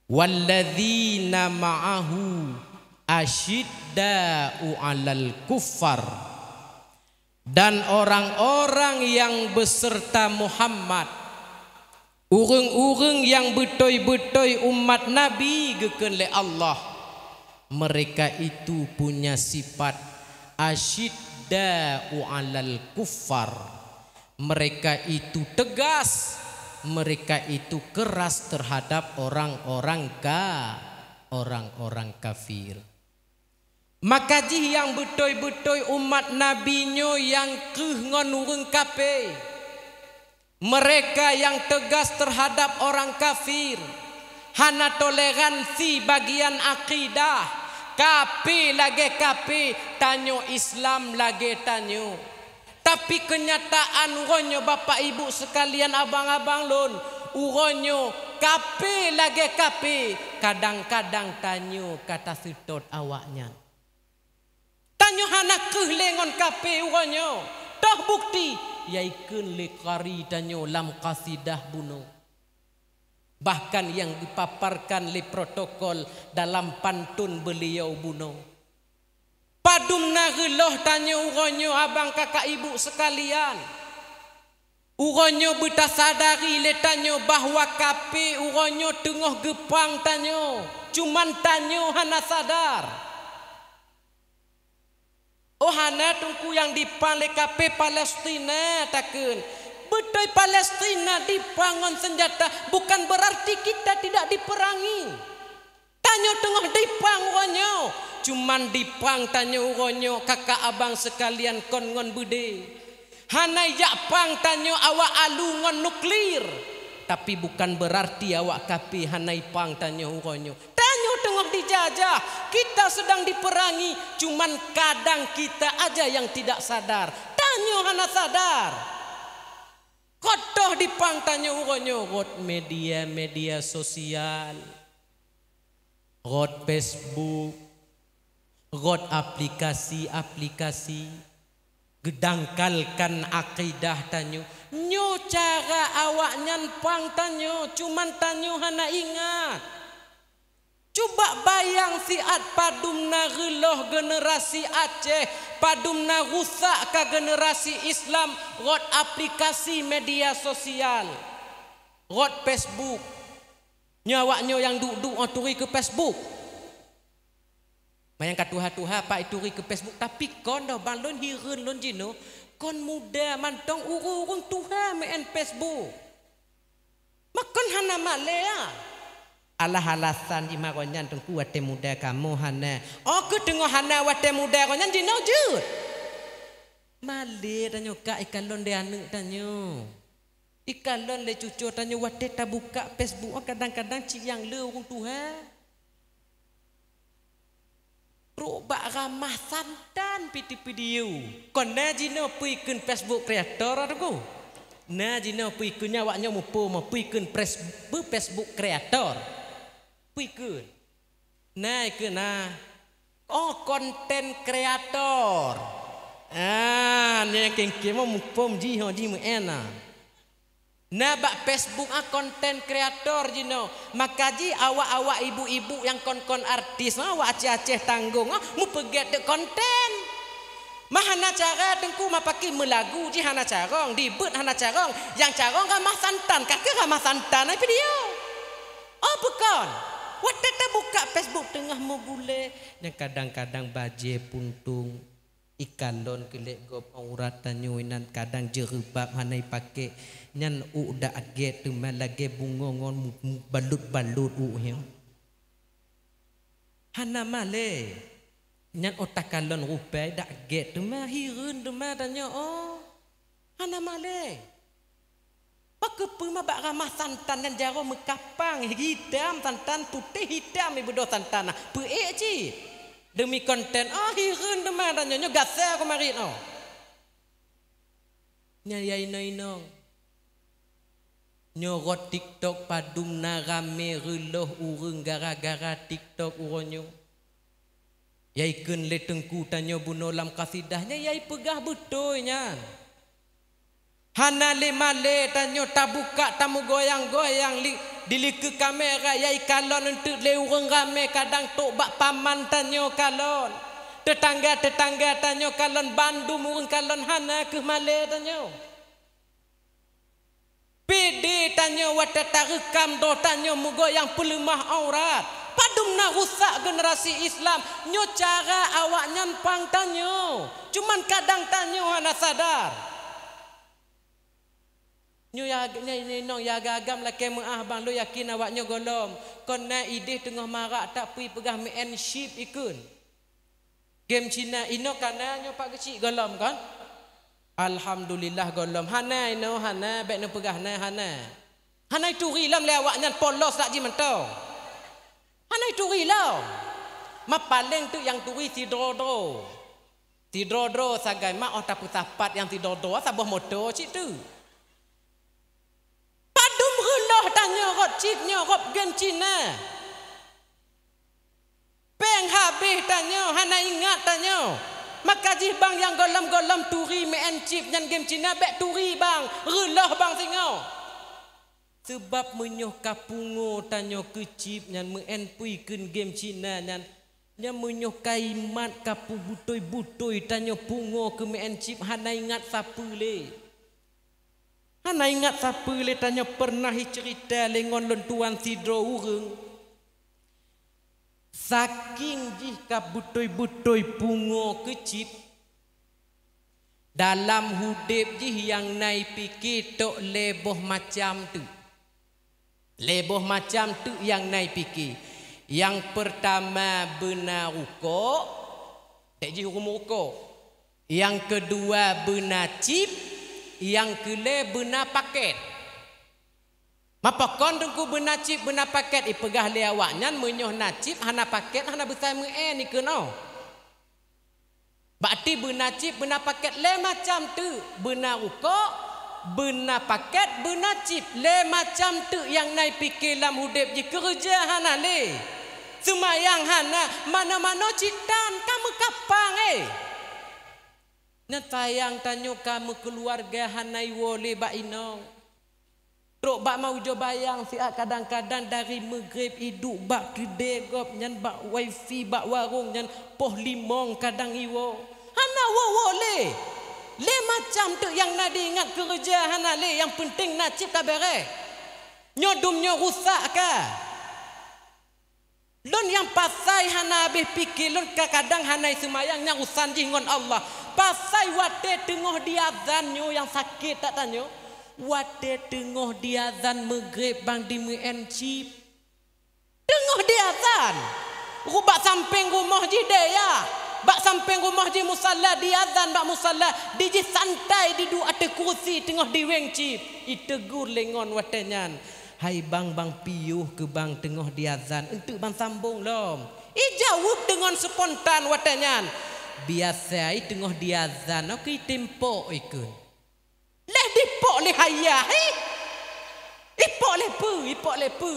Walladzina ma'ahu asyidda'u 'alal kuffar. Dan orang-orang yang beserta Muhammad, urang-urang yang betoi-betoi umat Nabi geken le Allah, mereka itu punya sifat asyidda'u 'alal kuffar. Mereka itu tegas, mereka itu keras terhadap orang-orang kafir. Maka jih yang betoi-betoi umat Nabi nyo yang ngon urang kafir, mereka yang tegas terhadap orang kafir, hana toleransi bagian akidah, kafir lagi kafir, tanyo Islam lagi tanyo. Tapi kenyataan uronyo bapak ibu sekalian abang-abang lon, uronyo kafir lagi kafir, kadang-kadang tanyo kata sitot awaknya. Tanyo hana kehlengon kape uronyo. Toh bukti yaikeun le kari tanyo lam qasidah buno. Bahkan yang dipaparkan le protokol dalam pantun beliau buno. Padumna geloh tanyo uronyo abang kakak ibu sekalian. Uronyo beta sadari le tanyo bahwa kape uronyo tengah gepang tanyo. Cuman tanyo hana sadar. Oh hana tungku yang dipang lekape Palestina takun. Betul Palestina dipangon senjata bukan berarti kita tidak diperangi. Tanyo tengah dipang uronyo. Cuman dipang tanyo uronyo kakak abang sekalian kon ngon bude. Hana yakpang tanyo awak alu ngon nuklir. Tapi bukan berarti awak kapi hanai pang tanyo uronyo. Tanyo tengah dijajah, kita sedang diperangi. Cuman kadang kita aja yang tidak sadar. Tanyo hana sadar. Kotoh dipang tanyo uronyo. Rot media sosial, rot Facebook, rot aplikasi. Gedangkalkan akidah tanyo. Nyo cara awak nyanpang tanyo. Cuman tanyo hana ingat. Coba bayang siat padumna geloh generasi Aceh. Padumna rusak ke generasi Islam. Rot aplikasi media sosial, rot Facebook. Nyawaknyo yang duduk oturi ke Facebook. Mayang katuha-tuha pak ituri ke Facebook. Tapi kon dah balon hirun lon jino. Kon muda mantong urung tuha main Facebook. Makon hana malea. Alah alasan di makonyan tungku wate muda kamu hana. Oh ke tengah hana wate muda konyan jino jut. Male tanyo ka ikalon de anu tanyo. Ikalon le cucu tanyo wate tabuka Facebook kadang-kadang ciyang le urung tuha. Robak ramah santan piti video. Kona jino puikan Facebook kreator aku. Nah jina puikunya awaknya mupo mau puikun Facebook kreator. Puikun. Nah ikun nah. Oh konten kreator. Ni kengke mau mupo ji ho ji mu ena. Nah bak Facebook konten kreator jino. Maka ji awak-awak ibu-ibu yang kon artis awak aceh-aceh tanggung mu peget de konten. Mahana cara dengku ma pakai melagu ji hana carong dibut hana carong yang carong ramah santan kakek ramah santan apa dia oh bukan waktu kita buka Facebook tengah mau bule yang kadang-kadang baje puntung ikan lon kelek gop aurat tanyuinan kadang jerubab hanai pakai nyan udah aget tu malage bungongon balut-balut hiang hana male nyan otak kalon rupai dak get tu mah hirun tu mah tanya oh hana male pakai pema bak ramah santan dan jaro mekapang hitam santan putih hitam ibu do santan peek ci demi konten oh hirun tu mah tanya nyo gasar kemarin oh nyai ino nyorot TikTok padum na rame reloh urang gara-gara TikTok uronyo yai kun le tengku tanya buno lam kasidahnya yai pegah betulnya. Hana le male tanya tabuka tamu goyang-goyang dili ke kamera yai kalon untuk le urang rame kadang tok bak paman tanya kalon. Tetangga-tetangga tanya kalon Bandung urang kalon hana ke male tanya. PD tanya wata tarekam do tanya mugoyang pelemah aurat. Padum nak rusak generasi Islam. Nyo cara awak nyampang tanyo. Cuman kadang tanyo hana sadar. Nyo ya gagam lah ke maah bang lo yakin awak nyo golom. Kona ide tengah marak tak pi pegah menship ikun. Game Cina ino kana nyo pak kecil golom kan? Alhamdulillah golom. Hana ino hana bek no pegah na hana. Hana itu rilam le awak nyan polos tak ji mentau. Hanai turi lau. Ma paling tu yang turi tidrodro. Tidrodro sagai mak oh tapu tapat yang tidrodro sabah motor cik tu. Padum helah tanya rot cipnya rot gen Cina. Peng habis tanya hana ingat tanya. Maka jih bang yang golam-golam turi main chip yang game Cina bek turi bang. Relah bang singau. Sebab menyoh kapungo tanyo kecip nyan menpui kun game Cina nyan nya menyoh kaimat kapu butoi-butoi tanyo pungo ke mencip hana ingat siapa le. Hana ingat siapa le tanyo pernah cerita lengon lentuan sidro urang. Saking jih kabutoi-butoi pungo kecip dalam hudip jih yang nai pikir tok leboh macam tu. Leboh macam tu yang naik fikir. Yang pertama benar rukuk, tak ji rukuk. Yang kedua benar chip, yang kele benar paket. Mapa kon dengku benar chip benar paket ipegah le awaknya menyoh na chip hana paket hana besar meen ikono. Berarti benar chip benar paket le macam tu benar rukuk benar paket, benar chip. Le macam tu yang naik fikir dalam hidup je kerja hana le. Semayang hana mana-mana citan kamu kapang Nak tayang tanyo kamu keluarga hana wole bak inong. Trok bak mau jo bayang siak kadang-kadang dari Maghrib hidup bak kedai gop nyan bak wifi bak warung nyan poh limong kadang iwo. Hana wole. Le macam tu yang nak diingat kerja hana le yang penting nak cip kabere. Nyodum nyo rusak ka. Lon yang pasai hana habis fikir lon kadang hana semayang yang usan jingon Allah. Pasai wate tengah diazan nyo yang sakit tak tanyo. Wate tengah diazan Maghrib bang di mencip. Tengah diazan. Rubak samping rumah jidaya. Bak samping rumah di musalla di azan bak musalla di santai di dua atas kursi tengah di wengcip itegur lengon watenyan hai bang piuh ke bang tengah di azan untuk bang sambung lom jawab dengan spontan watenyan biasa tengah di azan ok tempo ikun leh dipok le hayah ipok lepu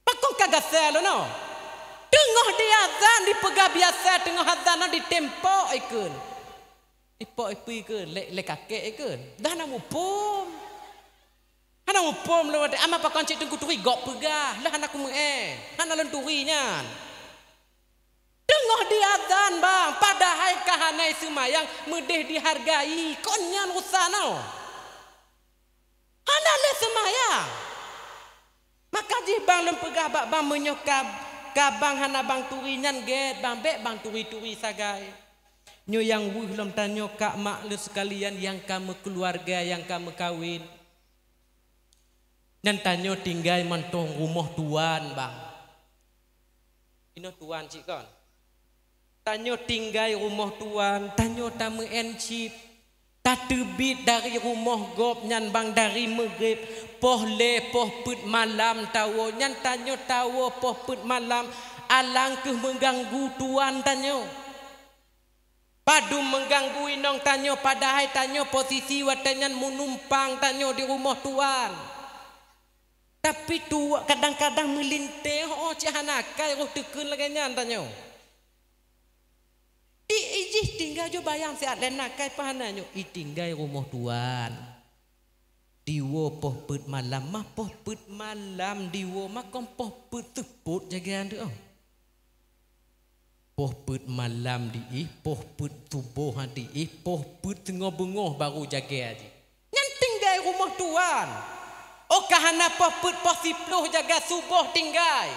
pakong kagasal lo no tengah dia azan di pegah biasa tengah azan di tempo ikun ipok ikun le kakek ikun dah nak mupum hana mupum lo ama pakon cik tunggu turi gok pegah lah hana ku hana lenturi nyan tengah dia azan bang padahal kahanai semayang medeh dihargai konyan usano hana le semayang maka ji bang lempegah bang menyokap kabang hana bang turinyan get bang bek bang turi sagai nyo yang wuh lom tanyo kak mak lu sekalian yang kamu keluarga yang kamu kawin dan tanyo tinggal mantong rumah tuan bang ino tuan cik kon tanyo tinggal rumah tuan tanyo tamu encip tak terbit dari rumah gop nyan bang dari maghrib poh put malam tawo nyan tanyo tawo poh put malam alangkah mengganggu tuan tanyo padu mengganggu inong tanyo padahal tanyo posisi watanyan menumpang tanyo di rumah tuan tapi tua kadang-kadang melinteh cihanakai roh tekun lagi nyan tanyo ijih tinggal jo bayang seat lenakai pahananyo tinggal rumah tuan diwo poh put malam mah poh put malam diwo mah kom poh put teput jagaan tu poh put malam di poh put tubuh di poh put tengah bengoh baru jaga aja nyan tinggal rumah tuan oh kahana poh put poh sipluh jaga subuh tinggal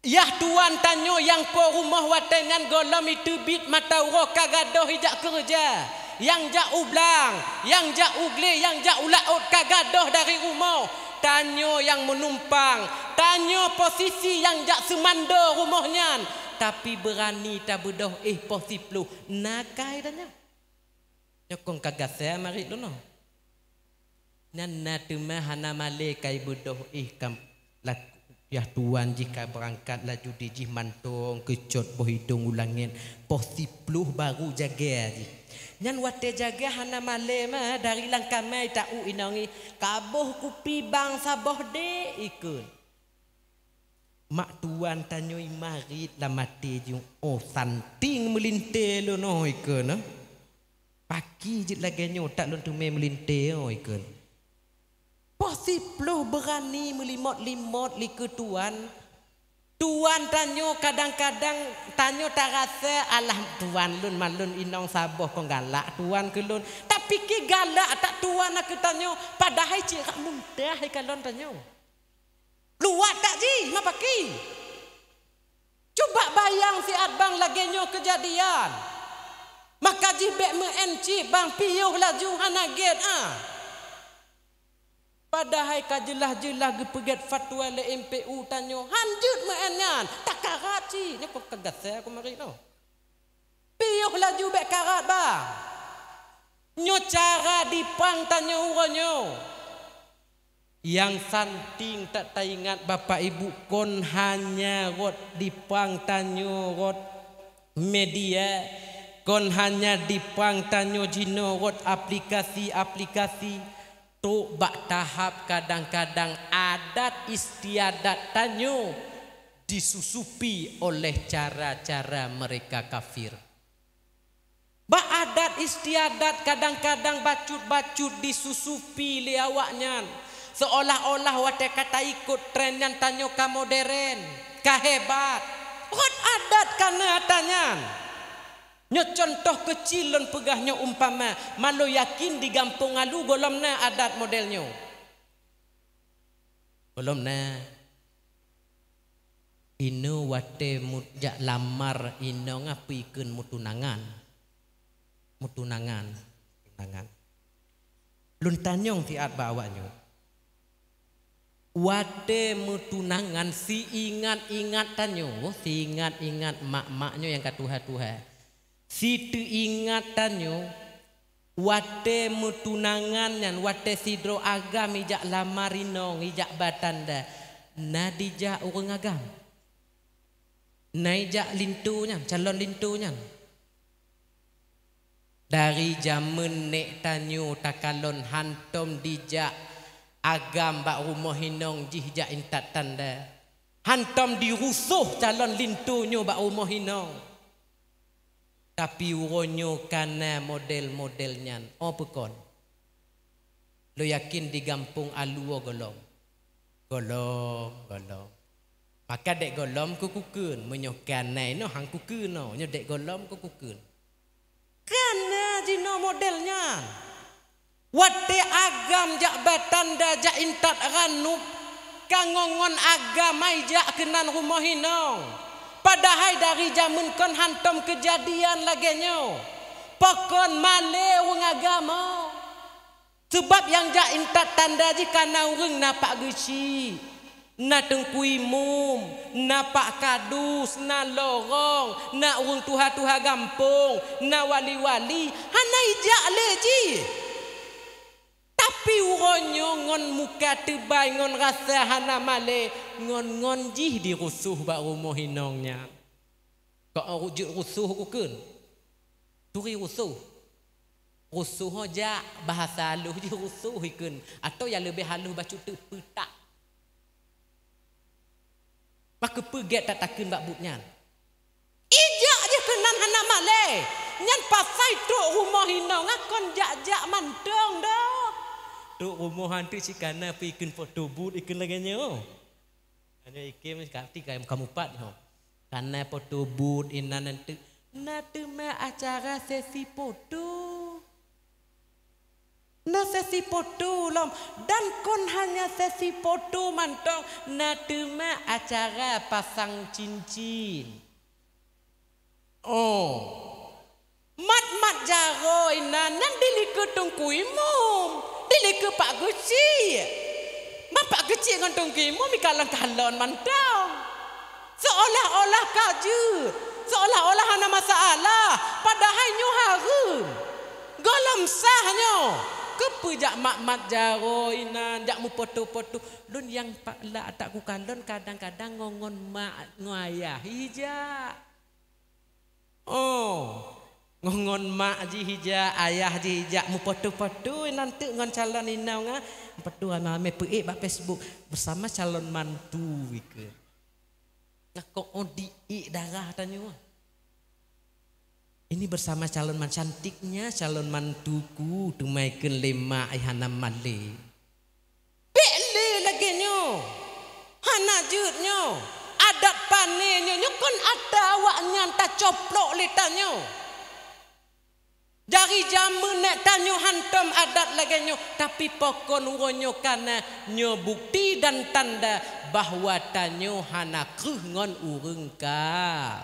yah tuan tanyo yang po rumah watengan golam itu bit mata uro kagadoh hijak kerja yang jak ublang yang jak ugle yang jak ulaut kagadoh dari rumah tanyo yang menumpang tanyo posisi yang jak semando rumahnya tapi berani tak bedoh posiplu nakai tanyo nyokong kagak saya mari dulu nana tuma hana male kai bedoh kam laku ya tuan jika berangkat laju dijih mantong kecot boh hidung ulangin posipluh baru jaga ji nyan wate jaga hana male mah dari langkamai tau inangi kaboh kupi bang saboh de ikun mak tuan tanyo marit la mati jung santing melinte lo no ikun pagi jit lagi nyo tak lon tume melinte ikun posiploh berani melimot-limot liku tuan tanyo kadang-kadang tanyo tak rasa alah tuan lun malun inong saboh kong galak tuan ke lun tapi ki galak tak tuan aku tanyo padahal cik mudah kalon tanyo luat tak ji ma paki coba bayang si abang lagi nyo kejadian maka ji bek menci bang piyuh laju hanaget padahal kajelah-jelah gepegat fatwa le MPU tanyo hanjut menyan tak karat ci nya kok kagat saya aku mari no piyuh laju bek karat bang nyo cara dipang tanyo uronyo yang santing tak taingat bapak ibu kon hanya rot dipang tanyo rot media kon hanya dipang tanyo jino rot aplikasi tu bak tahap kadang-kadang adat istiadat tanyo disusupi oleh cara-cara mereka kafir. Bak adat istiadat kadang-kadang bacut-bacut disusupi li awaknya seolah-olah wate kata ikut tren yang tanyo ka modern, ka hebat. Hot adat kana tanyan. Nyo contoh kecil lon pegahnya umpama malu yakin di gampung alu golomna adat modelnya golomna ino wate mujak lamar ino ngapikeun mutunangan lun tanyong tiat bawanya wate mutunangan si ingat-ingat tanyo si ingat-ingat mak-maknya yang katuha-tuha si tu ingatannya wate mutunangan yang wate sidro agam ijak lamarinong ijak batanda na dijak orang agam na ijak lintunya calon lintunya Dari zaman nek tanyo takalon hantom dijak agam bak rumah hinong jih jak intat tanda. Hantom dirusuh calon lintunyo bak rumah hinong. Tapi uronyo kana model-modelnya. Oh pekon. Lo yakin di gampung aluo golong. Golong. Maka dek golom kukukun. Menyokan nai no hang kukun no. Nyo dek golom kukukun. Karena jino modelnya. Wate agam jak batanda jak intat ranup. Kangongon agamai jak kenan rumah hinong. Padahal dari zaman kon hantom kejadian lagenyo. Pokon male wong agama. Sebab yang jak intat tanda jika na urang napak geci. Na tengkuimum, na pak kadus, na lorong, na urung tuha-tuha gampung, na wali-wali, hana ijak leji. Tapi uronyo ngon muka tebay, ngon rasa hana male, ngon jih dirusuh bak rumah hinongnya. Kau rujuk rusuh kukun, turi rusuh. Rusuh aja bahasa halus je rusuh ikun, atau yang lebih halus baca tu petak. Maka pegat tak takun bak butnya. Ijak je kenan hana male. Nyan pasai tok rumah hinong akon jak-jak mantong dah. Tok rumah hantu si kana pikun foto but ikun laganyo. Hanya ikim sekati kamu pat ho. Kana foto but inan nanti. Na tema acara sesi foto. Na sesi foto lom dan kon hanya sesi foto mantong na tema acara pasang cincin. Oh. Mat jaro inan nan diliku tungkuimum. Diliku pak guci. Bapak kecil ngan tungkuimum mikalan-kalon mantong. Seolah-olah kaju. Seolah-olah hana masalah. Padahal nyo harum. Golom sahnyo. Kepejak mak jaro inan jak mu foto-foto lun yang pak la tak ku kalon kadang-kadang ngongon mak ngoayah hija. Oh, ngongon mak ji hija ayah ji hija mu foto-foto nanti ngon calon inau nga foto ame peik bak Facebook bersama calon mantu ike. Ngakok odi darah tanyo. Ini bersama calon mantu cantiknya calon mantuku dumaikan lema ayahana male. Bele lagi nyo. Hana jutnyo. Adat panenyo nyo kon ada awaknya tak coplok letanyo. Dari jaman nek tanyo hantam adat lagi nyo tapi pokon uronyo kana nyo bukti dan tanda bahwa tanyo hana kruh ngon urang ka.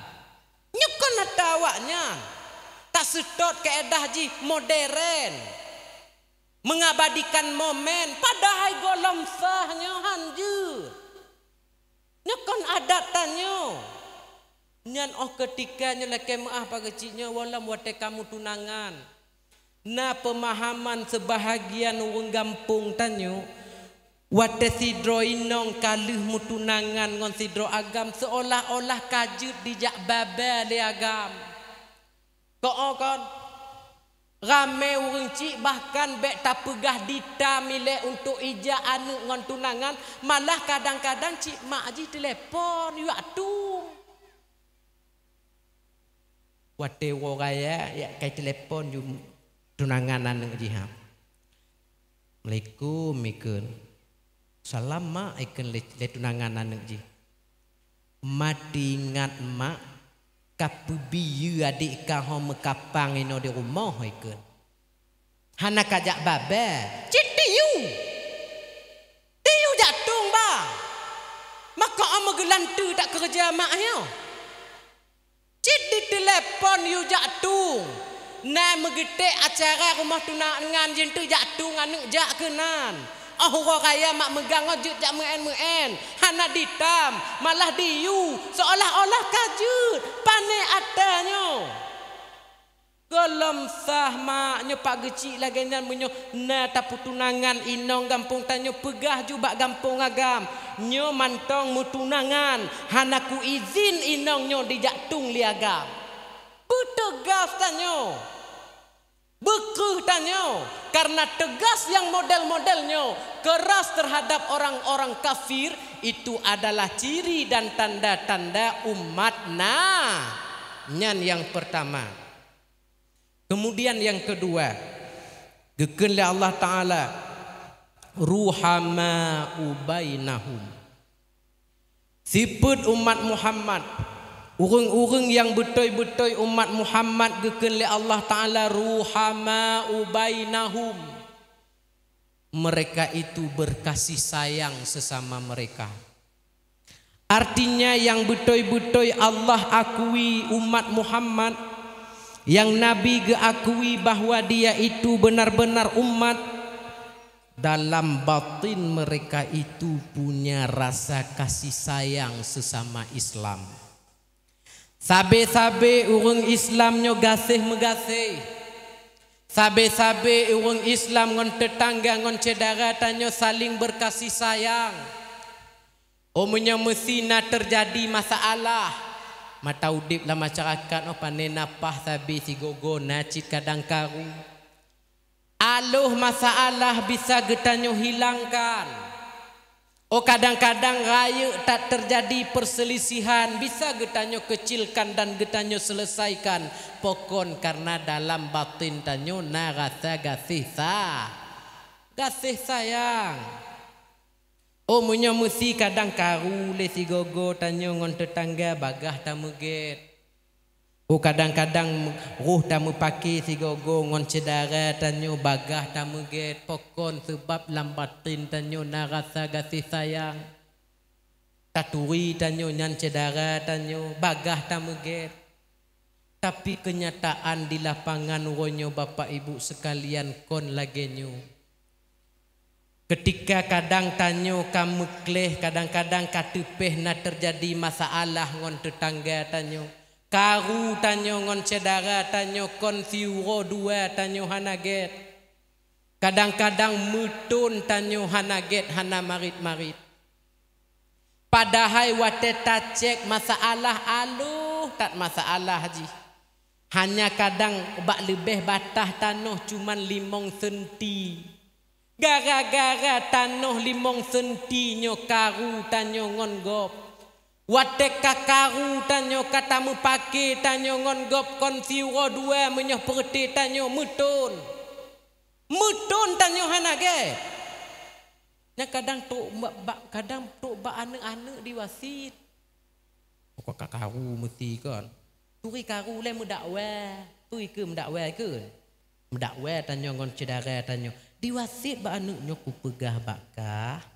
Nyo kon ada awaknya. Tak sedot keedah ji modern. Mengabadikan momen. Padahal golom sahnya hanju. Nyakon adat tanyo. Nyan ketikanya leke maaf pageciknya walam wate kamu tunangan. Na pemahaman sebahagian orang gampung tanyo. Wate sidro inong kaluh mutunangan ngon sidro agam seolah-olah kajut dijak baba le agam. Kau kan rame urang cik bahkan bek tak pegah dita milih untuk ijak anak ngon tunangan malah kadang-kadang cik mak ji telefon yu atung. Wate wo raya ya kai telefon yu tunangan anak ji ha. Assalamualaikum ikun. Salam mak ikun le tunangan anak ji. Mati ingat mak kapu biyu adik kau mekapang ino di rumah ikun. Hana kajak baba. Cik tiu jatung bang. Maka ama gelantu tak kerja mak yo. Cik di telepon yu jatung. Na megetek acara rumah tunangan jentu jatung anak jak kenan. Orang kaya mak megang ojut jak meen. Hana ditam, malah diu. Seolah-olah kajut. Pane atanyo. Golom sah maknyo pak gecik lagi nyan menyo. Na tapu tunangan inong gampung tanyo pegah jubak gampung agam. Nyo mantong mu tunangan. Hana ku izin inong nyo dijak tung liagam. Putegas tanyo. Bekeh tanyo karena tegas yang model-modelnya keras terhadap orang-orang kafir itu adalah ciri dan tanda-tanda umat nyan yang pertama. Kemudian yang kedua, gekeun Allah Taala ruhama ubainahum. Sifat umat Muhammad, urang-urang yang betul-betul umat Muhammad gekeun Allah Taala ruhama ubainahum. Mereka itu berkasih sayang sesama mereka. Artinya yang betul-betul Allah akui umat Muhammad, yang Nabi geakui bahwa dia itu benar-benar umat, dalam batin mereka itu punya rasa kasih sayang sesama Islam. Sabe-sabe orang Islamnya gasih megasih. Sabe-sabe orang Islam ngon tetangga ngon cedara tanyo saling berkasih sayang. Omnya mesti nak terjadi masalah. Mata udip lah masyarakat no panen napah sabe si gogo nacit kadang karu. Aluh masalah bisa getanyo hilangkan. Oh kadang-kadang raya tak terjadi perselisihan bisa getanyo kecilkan dan getanyo selesaikan. Pokon karena dalam batin tanyo na rasa gasih sayang. Oh munya mesti kadang karu le si gogo tanyo ngon tetangga bagah tamuget. Oh kadang-kadang ruh tamu pakai si gogo ngon cedara tanyo bagah tamu get pokon sebab lambatin tanyo na rasa gasih sayang. Taturi tanyo nyan cedara tanyo bagah tamu get. Tapi kenyataan di lapangan ronyo Bapak Ibu sekalian kon lagenyo. Ketika kadang tanyo kamu kleh kadang-kadang katupeh na terjadi masalah ngon tetangga tanyo. Karu tanyo ngon cedara tanyo konfiuro dua tanyo hanaget. Kadang-kadang mutun tanyo hanaget hana marit-marit. Padahal wate tacek masalah aluh tak masalah haji. Hanya kadang bak lebih batah tanah cuman 5 senti. Gara-gara tanah 5 senti nyo karu tanyo ngon gop. Wate kakaru tanyo katamu pake tanyo ngon gop konfiuro dua menyoh perti tanyo mutun tanyo hanage. Nya kadang tok ba anek-anek diwasit. Kok kakaru mesti kan. Turi karu le mendakwa. Turi ke mendakwa ke? Mendakwa tanyo ngon cedara tanyo. Diwasit ba anaknya ku pegah bakah.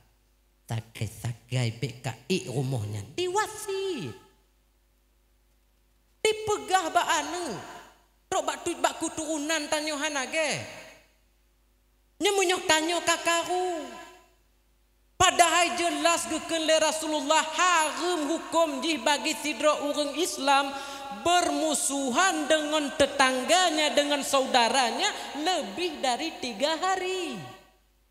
Sagai-sagai beka rumahnya diwasit. Dipegah ba anu. Tok bak tu bak kuturunan tanyo hanage. Nya munyoh tanyo kakaru. Padahal jelas gekeun le Rasulullah haram hukum jih bagi sidra urang Islam bermusuhan dengan tetangganya dengan saudaranya lebih dari 3 hari.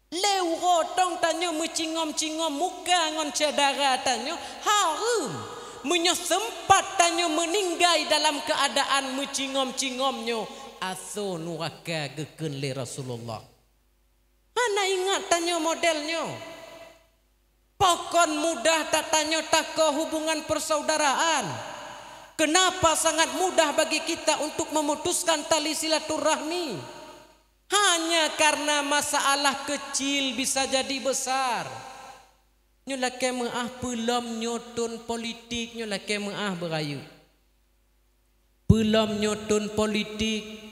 Leu rotong tanyo mencingom-cingom muka ngon cedara tanyo harum. Menyo sempat tanyo meninggai dalam keadaan mencingom-cingomnyo aso nuraka gekeun le Rasulullah. Hana ingat tanyo modelnyo. Pokon mudah tak tanyo tako hubungan persaudaraan. Kenapa sangat mudah bagi kita untuk memutuskan tali silaturahmi? Hanya karena masalah kecil bisa jadi besar. Nyolake meah belum nyotun politik, nyolake meah berayu. Belum nyotun politik.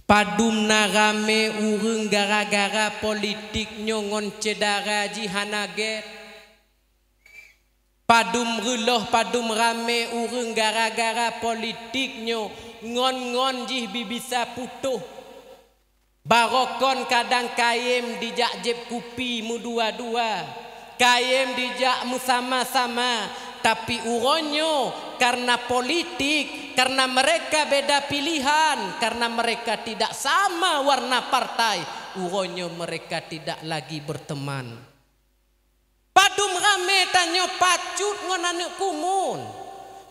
Padum narame urang gara-gara politik nyongon cedara jihanaget. Padum reloh padum rame urang gara-gara politiknya ngon-ngon jih bisa putuh. Barokon kadang kayem dijak jeb kupi mu dua-dua. Kayem dijak mu sama-sama. Tapi uronyo karena politik, karena mereka beda pilihan, karena mereka tidak sama warna partai, uronyo mereka tidak lagi berteman. Padum rame tanyo pacut ngon anak kumun.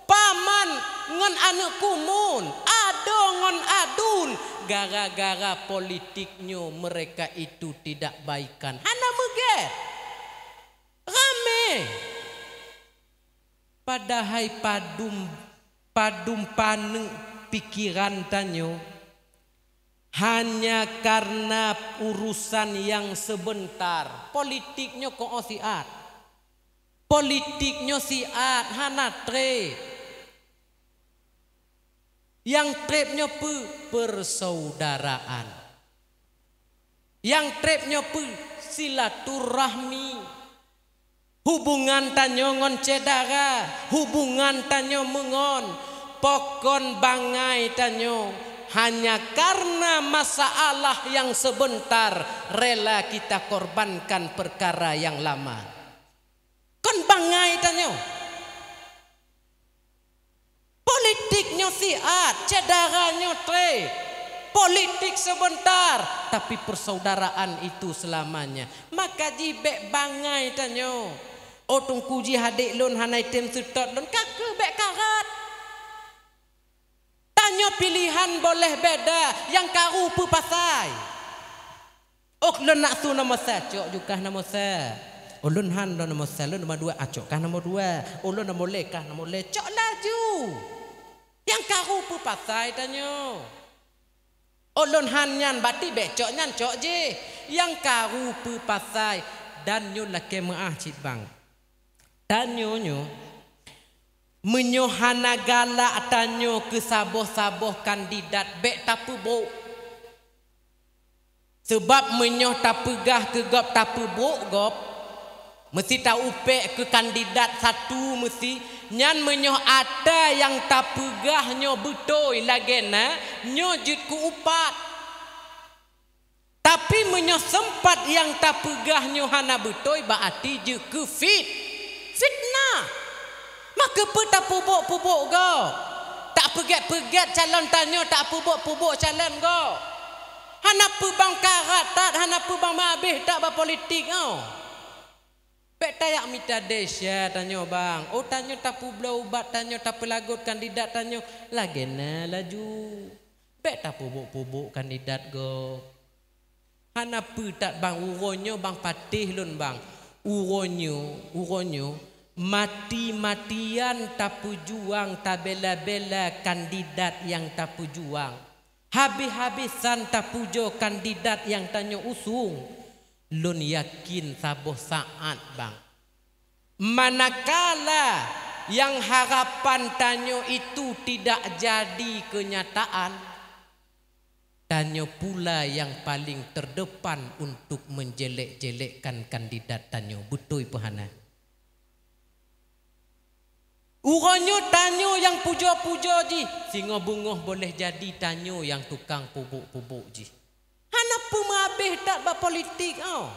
Paman ngon anak kumun. Ada adongon adun gara-gara politiknya mereka itu tidak baikan. Hana meget rame. Padahal padum paneng pikiran tanyo hanya karena urusan yang sebentar. Politiknya kok siat. Politiknya siat hana trade. Yang trepnya persaudaraan. Yang trepnya silaturahmi. Hubungan tanyo ngon cedara, hubungan tanyo mengon pokon bangai tanyo hanya karena masalah yang sebentar rela kita korbankan perkara yang lama. Kon bangai tanyo. Politiknya siat, cedaranya tre. Politik sebentar, tapi persaudaraan itu selamanya. Maka jibek bangai tanyo. Otung kuji hadik lun hanai tem sutot lun kaku bek karat. Tanyo pilihan boleh beda, yang karu pu pasai. Ok lun nak su nama cok juga nama sa. Ulun han lun nama sa, lun nama dua acok kah nama dua. Ulun nama lekah nama lecok laju. Yang karu pu pasai tanyo. Ulun han nyan bati becok nyan cok je. Yang karu pu pasai dan nyo lake maah cit bang. Dan nyo menyohana galak tanyo ke saboh-saboh kandidat bek tapu bo. Sebab menyoh tapegah ke gop tapu bo gop. Mesti tak upek ke kandidat satu mesti nyan menyoh ada yang tapegahnya betul lagena nyo jut ku upat. Tapi menyoh sempat yang tapegahnya hana betul berarti je ke fitnah. Maka tak pubuk-pubuk go. Tak pegat-pegat calon tanyo, tak pubuk-pubuk calon go. Hana pebang karat tak, hana pebang mabih tak berpolitik go. Pek tayak mita desya tanyo bang. Oh tanyo tak publau ubat tanyo tak pelagut kandidat tanyo. Lagena laju. Pek tak pubuk-pubuk kandidat go. Hana tak bang uronyo bang patih lun bang. Uronyo mati-matian tapu juang tak bela-bela kandidat yang tapu juang. Habis-habisan tapu jo kandidat yang tanyo usung. Lun yakin saboh saat bang. Manakala yang harapan tanyo itu tidak jadi kenyataan, tanyo pula yang paling terdepan untuk menjelek-jelekkan kandidat tanyo. Betul pahana. Uronyo tanyo yang pujo-pujo ji. Singo bungoh boleh jadi tanyo yang tukang pubuk-pubuk ji. Hana pemabih tak berpolitik oh.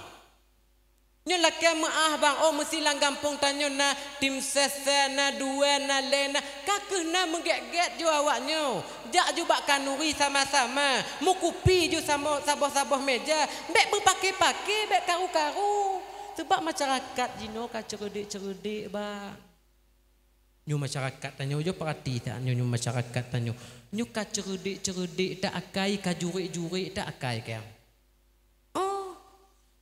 Nyo laki maah bang. Oh mesti lang gampung tanyo na tim sesa na dua na lena. Kakeh na mengget-get jo awaknyo. Jak ju bak kanuri sama-sama. Mukupi ju sama saboh-saboh meja. Bek berpakai-pakai, bek karu-karu. Sebab masyarakat jino ka cerdik-cerdik bang. Nyu masyarakat tanyo jo perhati tak nyu masyarakat tanyo. Nyu ka cerdik-cerdik tak akai, ka jurik-jurik tak akai ke. Oh.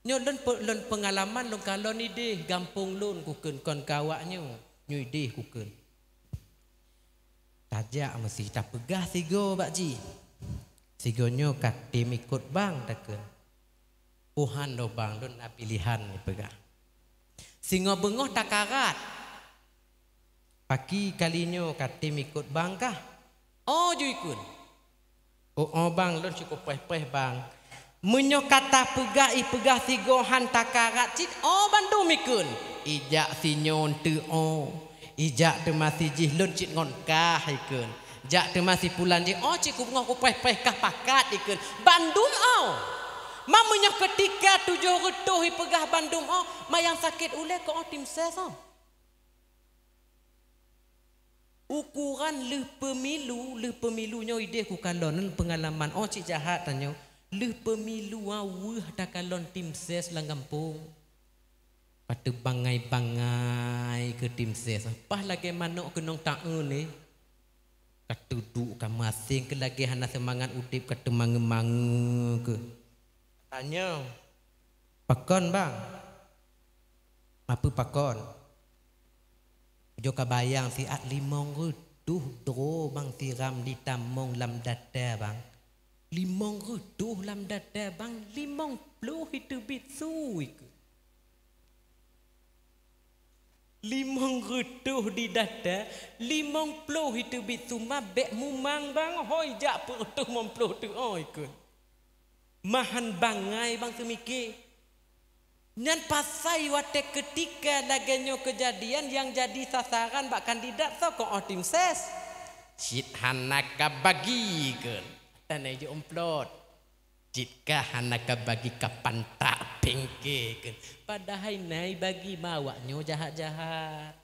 Nyu lun pengalaman lun kalon ide gampung lun kukeun kon kawaknyo. Nyu ide kukeun. Tajak mesti tak pegah sigo bakji. Sigonyo katim ikut bang takeun. Tuhan do bang lun pilihan ni pegah. Singo bengoh tak karat. Paki kalinyo katim ikut bang kah? Oh ju ikut. Oh bang lun cukup peh-peh bang. Menyo kata pegah sigo han takarat cit. Oh bandu mikun. Ijak sinyon tu oh. Ijak tu masih jih lun cit ngon kah ikun. Jak tu masih pulan jih. Oh cik ku ngok peh-peh kah pakat ikun. Bandung oh. Mamanya ketika tujuh retuh pegah Bandung oh. Mayang sakit ule ko tim ses oh. Ukuran le pemilunya ide ku kalon pengalaman oh cik jahat tanyo le pemilu wah dak kalon tim ses lang kampung patu bangai ke tim ses pah lagi manok kenong taun ni Katuduk ka masing ke lagi hana semangat udip kata mange-mange ke. Tanya. Pakon bang. Apa pakon? Jo ka bayang si at limong reduh dro bang tiram di tamong lam dada bang. Limong reduh lam dada bang. 50 itu bitsui ke. Limong reduh di dada 50 itu bitu mabek mumang bang hoi jak perutuh 50 tu oi ke mahan bangai bang semikir nyan pasai wate ketika laganyo kejadian yang jadi sasaran bak kandidat so ko tim ses cit hanaka bagi ke tanai jo omplot jika hanaka bagi kapan tak pengke padahal nai bagi mawaknyo jahat-jahat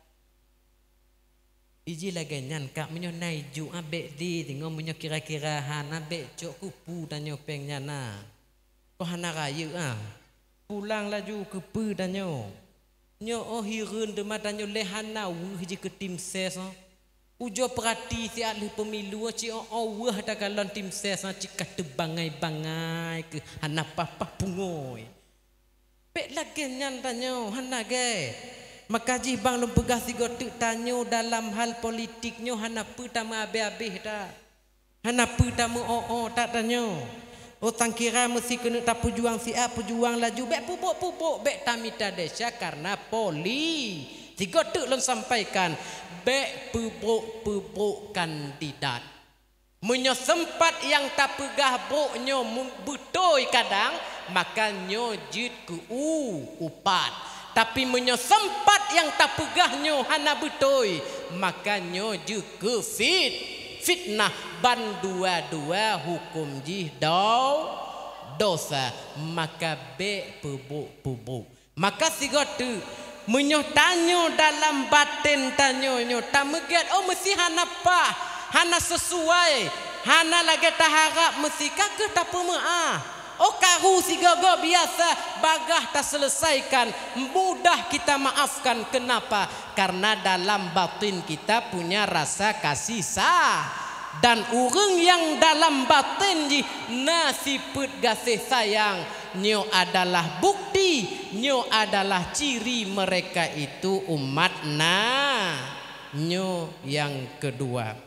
iji laganyan kak menyo nai ju abek di tengok menyo kira-kira hana abek cok kupu danyo pengnya na ko hana raya pulang laju ke pu danyo nyo oh hirun de madanyo lehana wu ji ke tim ses ujo perhati si ahli pemilu ci wah dah galon tim ses ci kat bangai-bangai ke hana papa pungoi pek lagi nyan tanyo hana ge makaji bang lum pegah sigo tu tanyo dalam hal politiknyo hana pu tama abe-abe dah hana pu tama tak tanyo otang kira mesti kena tak pejuang si pejuang laju bek pupuk bek tamita desa karena poli tiga tu lon sampaikan bek pupuk kandidat menyo sempat yang tak pegah boknyo butoi kadang maka nyo jit ke upat tapi menyo sempat yang tak pegahnyo hana butoi maka nyo je ke fitnah ban dua-dua hukum jih dosa maka bek pupuk maka sigotu menyo tanyo dalam batin tanyo nyo tameget mesti hana pa hana sesuai hana lagi taharap mesti ke tak karu si gogo biasa bagah tak selesaikan mudah kita maafkan kenapa karena dalam batin kita punya rasa kasih dan urang yang dalam batin ji nasiput gasih sayang nyo adalah bukti nyo adalah ciri mereka itu umat nyo yang kedua.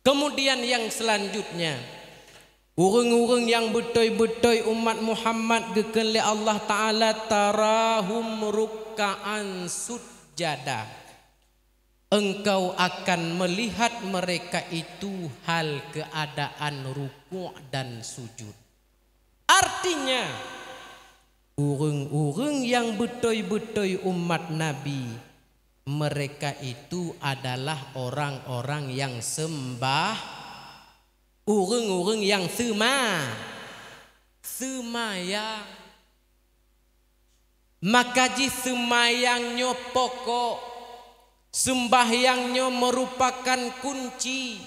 Kemudian yang selanjutnya urang-urang yang betul-betul umat Muhammad gekele Allah Ta'ala tarahum rukkaan sujada engkau akan melihat mereka itu hal keadaan ruku' dan sujud artinya urang-urang yang betul-betul umat Nabi mereka itu adalah orang-orang yang sembah urang-urang yang semayang maka ji semayangnya pokok sembahyangnya merupakan kunci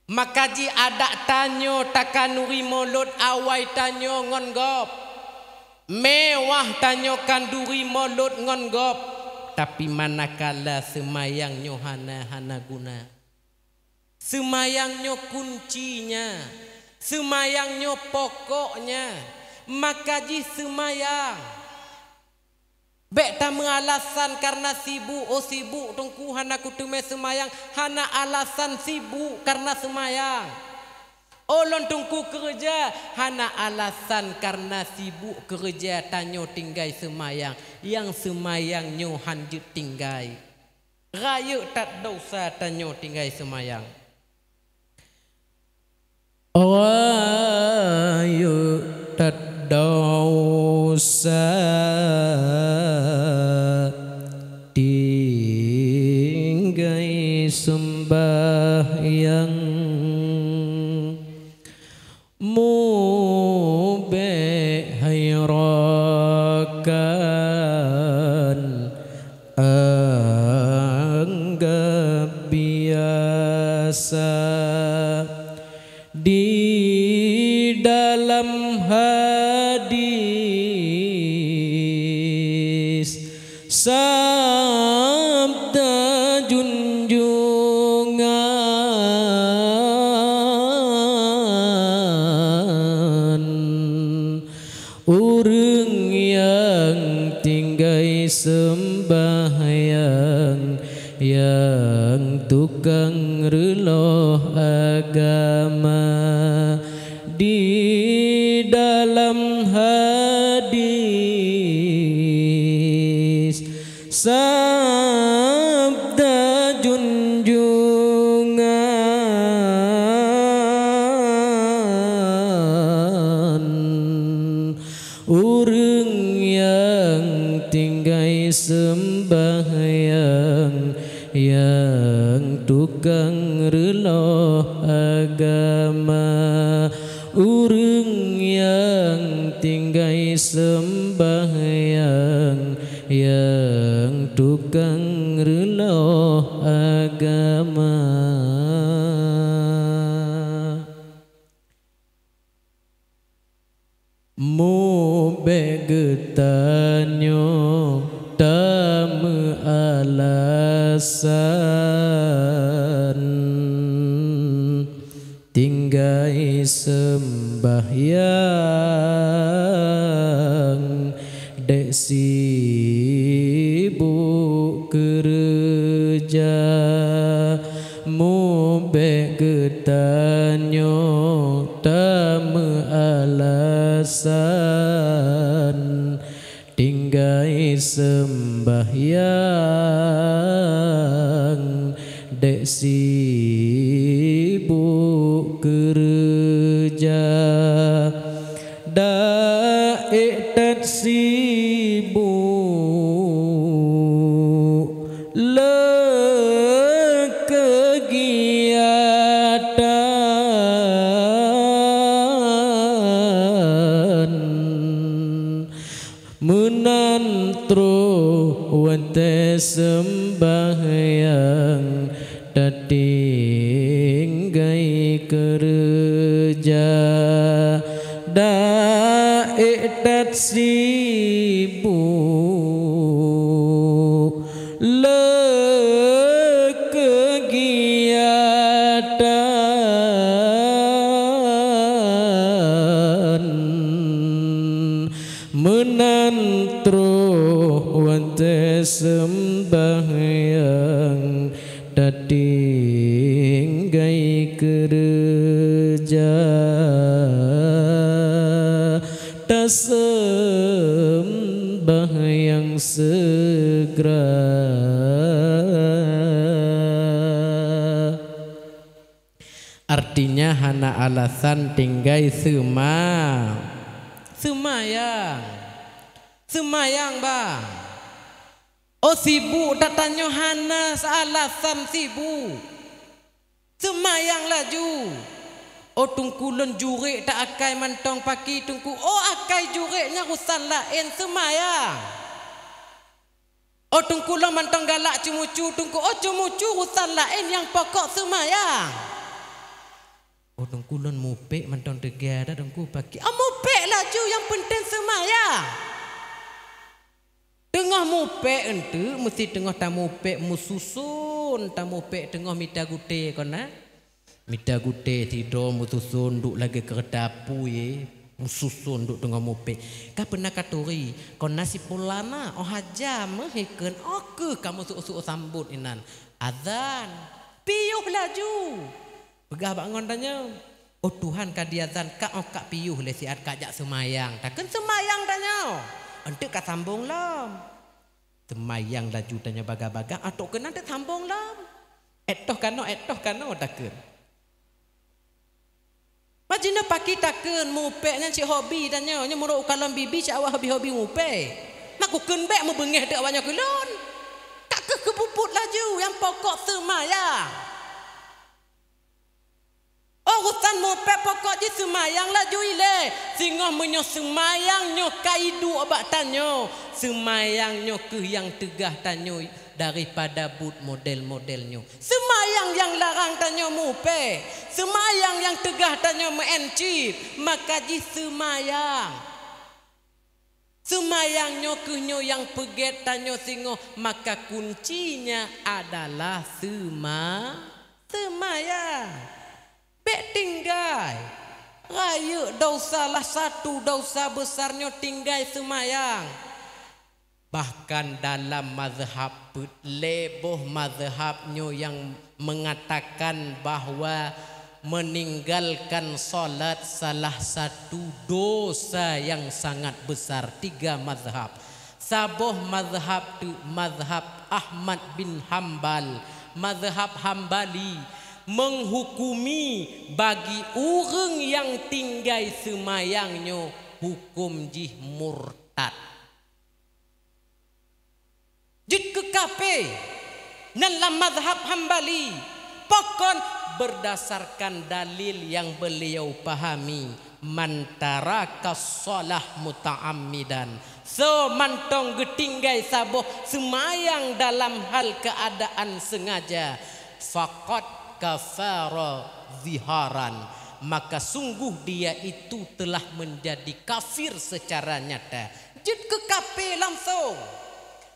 maka ji ada tanyo takanuri molot awai tanyo ngongop mewah tanyo kanduri molot ngongop tapi manakala semayangnya hana guna semayangnya kuncinya semayangnya pokoknya maka ji semayang bek tak mengalasan karena sibuk tungku hana kutume semayang hana alasan sibuk karena semayang olon tungku kerja hana alasan karena sibuk kerja tanyo tinggai semayang yang semayang nyo hanjut tinggai raya tak dosa tanyo tinggai semayang raya tak dosa tinggai sembahyang anggap biasa di dalam hadis sabda junjungan sembahyang yang tukang reloh agama. Di dalam hadis sabda junjungan, urang yang tinggai sembahyang yang tukang reloh agama. Urang yang tinggai sembahyang yang tukang reloh agama. Mu begetanyo tame alasan tinggai sembahyang dek sibuk kerja. Mu begetanyo tame alasan tinggai sembahyang dek sibuk kerja. Daek tet sibuk le kegiatan menantro wante sembahyang datinggai kerja. Daek tet sibuk le kegiatan menantro wante sembahyang datinggai kerja. Ta sembahyang segera. Artinya hana alasan tinggai semayang bang. Oh sibuk datanya hana alasan sibuk semayang laju. Oh tungkulun jurek tak akai mantong paki tungku. Oh akai jureknya urusan lain semayang. Oh tungkulun mantong galak cumucu tungku. Oh cumucu urusan lain yang pokok semayang. Oh tungkulun mupek mantong tegada tungku paki. Oh mupek laju yang penting semayang. Tengah mupek ente mesti tengah tamupek mususun tamupek tengah mita gute kona. Mita gute tidur mususun duk lagi kerdapu ye mususun duk tengah mupek. Ka pernah katuri kona si pulana oh hajam heken oke kamu suuk sambut inan azan piyuh laju. Begah bangun tanya. Oh Tuhan kadiazan kak oh kak piyuh le siat kajak semayang. Takkan semayang tanya. Ente kat sambung lam. Semayang laju tanya baga-baga atau kena te sambung lam. Etoh kano takkan. Majina paki takkan mupeknya cik hobi tanya. Nya muruk kalam bibi cik awak hobi-hobi mupek. Mak ku kenbek mu bengeh dek awaknya kulon. Tak kebuput laju yang pokok semayang. Urusan mopek pokok je semayang laju ile. Singoh menyo semayang nyo kaidu abak tanyo. Semayang nyo ke yang tegah tanyo daripada but model-modelnyo. Semayang yang larang tanyo mopek. Semayang yang tegah tanyo mencip. Maka ji semayang. Semayang nyo ke nyo yang peget tanyo singoh. Maka kuncinya adalah semayang. Bek tinggai raya dosa lah satu dosa besarnya tinggai semayang. Bahkan dalam mazhab leboh mazhabnya yang mengatakan bahwa meninggalkan solat salah satu dosa yang sangat besar. 3 mazhab. Saboh mazhab tu mazhab Ahmad bin Hambal, mazhab Hambali, menghukumi bagi orang yang tinggal semayangnya hukum jih murtad. Jid ke kafe dalam mazhab Hambali pokon berdasarkan dalil yang beliau pahami, mantara kasolah muta'ammidan, so mantong getinggai saboh semayang dalam hal keadaan sengaja, faqad kafara ziharan, maka sungguh dia itu telah menjadi kafir secara nyata. Jid ke kafe langsung.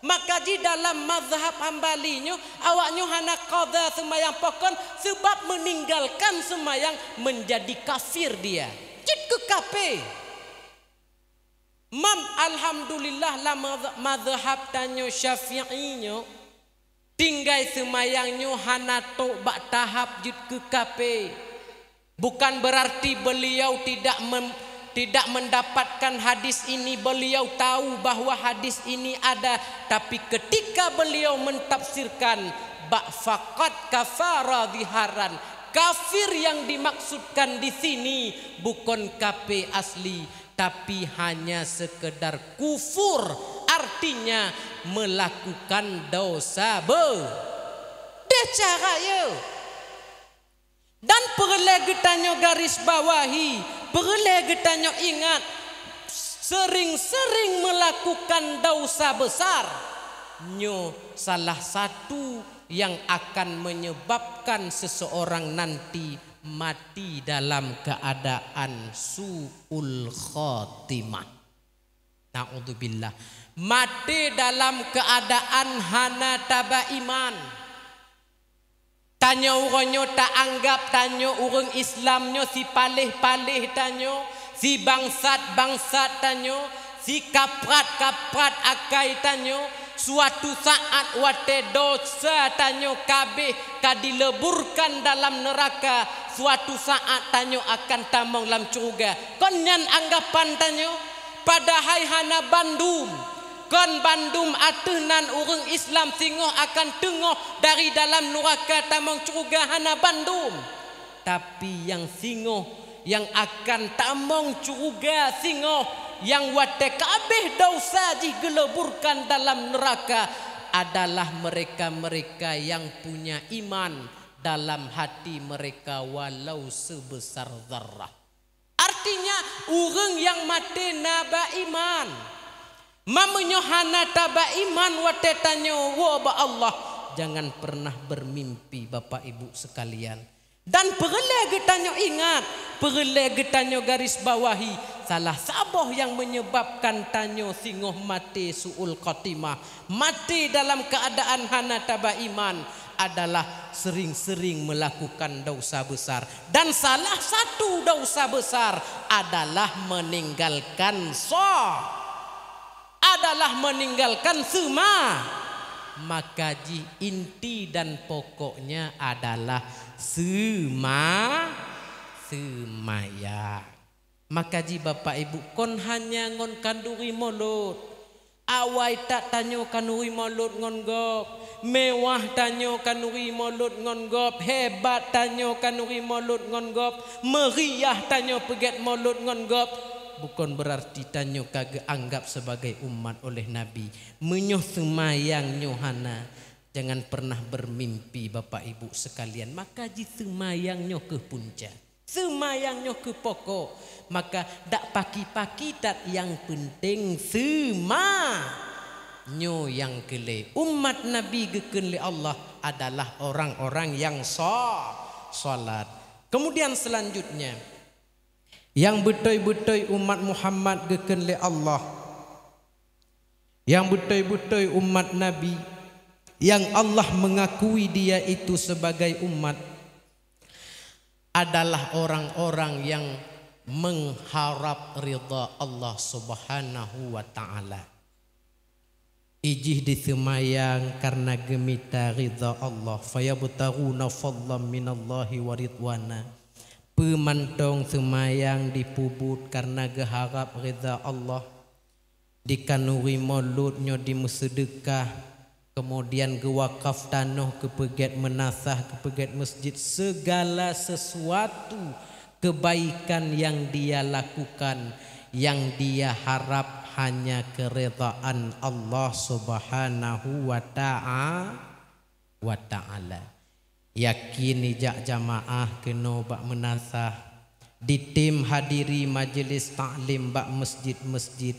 Maka di dalam mazhab Hambalinya awaknya hana qadha semayang pokon sebab meninggalkan semayang menjadi kafir dia. Jid ke kafe. Mam alhamdulillah lah mazhab tanyo Syafi'inya tinggal semayangnya hana tobat tahap jid ke kafe. Bukan berarti beliau tidak mendapatkan hadis ini, beliau tahu bahwa hadis ini ada, tapi ketika beliau mentafsirkan faqad kafara ziharan, kafir yang dimaksudkan di sini bukan kafir asli, tapi hanya sekedar kufur, artinya melakukan dosa dia cara ya. Dan perlu getanyo garis bawahi, perlu getanyo ingat, sering-sering melakukan dosa besar nyo salah satu yang akan menyebabkan seseorang nanti mati dalam keadaan su'ul khotimah. Na'udzubillah. Mati dalam keadaan hana taba iman. Tanya orangnya tak anggap, tanya orang Islamnya si palih-palih, tanya si bangsat-bangsat, tanya si kaprat-kaprat akai, tanya suatu saat wate dosa, tanya kabeh kadileburkan dalam neraka, suatu saat tanya akan tamang dalam surga. Konyan anggapan tanya padahal hana Bandung. Kon Bandung atunan orang Islam singoh akan tengok dari dalam neraka tamang surga hana Bandung. Tapi yang singoh yang akan tamang surga singoh yang wate kabeh dosa digeleburkan dalam neraka adalah mereka-mereka yang punya iman dalam hati mereka walau sebesar zarrah. Artinya orang yang mati naba iman, mamanya hana taba iman wate tanyo wa ba Allah, jangan pernah bermimpi Bapak Ibu sekalian. Dan perlu getanyo ingat, perlu getanyo garis bawahi, salah saboh yang menyebabkan tanyo singoh mati su'ul khotimah, mati dalam keadaan hana taba iman adalah sering-sering melakukan dosa besar. Dan salah satu dosa besar adalah meninggalkan adalah meninggalkan sema. Maka inti dan pokoknya adalah semaya. Maka Bapak Ibu kon hanya ngon kanduri mulut, awai tak tanyo kanuri mulut ngon gop, mewah tanyo kanuri mulut ngon gop, hebat tanyo kanuri mulut ngon gop, meriah tanyo peget mulut ngon gop. Bukan berarti tanyo kagak anggap sebagai umat oleh Nabi. Menyoh semayang nyohana. Jangan pernah bermimpi Bapak Ibu sekalian. Maka semayang nyoh ke puncak, semayang nyoh ke pokok. Maka dak paki-paki tak, yang penting nyoh yang kele. Umat Nabi gekenli Allah adalah orang-orang yang salat. Kemudian selanjutnya, yang betul-betul umat Muhammad gekenli Allah, yang betul-betul umat Nabi, yang Allah mengakui dia itu sebagai umat, adalah orang-orang yang mengharap ridha Allah Subhanahu wa ta'ala. ijih disemayang karena gemita ridha Allah, fayabtaguna fadlan minallahi wa ridwana. Pemantong semayang dipubut karena geharap ridha Allah, dikanuri mauludnya di sedekah, kemudian gewakaf tanah kepegat menasah kepegat masjid. Segala sesuatu kebaikan yang dia lakukan, yang dia harap hanya keridhaan Allah Subhanahu wa ta'ala. Yakin ijak jamaah kena bak menasah, di tim hadiri majlis taklim bak masjid-masjid.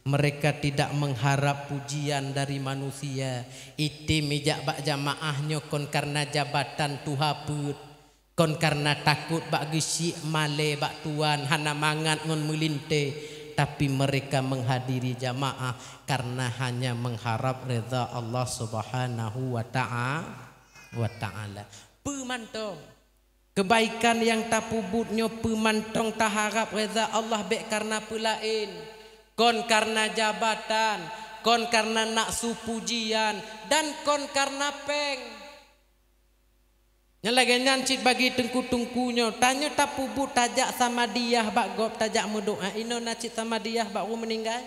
Mereka tidak mengharap pujian dari manusia. Itim ijak bak jamaahnya kon karena jabatan tuhaput, kon karena takut bak gesik male bak tuan hana mangat ngon melinte. Tapi mereka menghadiri jamaah karena hanya mengharap reza Allah Subhanahu wa ta'ala. Pemantong kebaikan yang tak pubutnya, pemantong tak harap reza Allah bek karena pelain, kon karena jabatan, kon karena naksu pujian, dan kon karena peng. Yang lagi nyancit bagi tengku-tengkunya, tanya tak pubut tajak sama dia bak gop tajak mendoa ino nacit sama dia bak meninggal.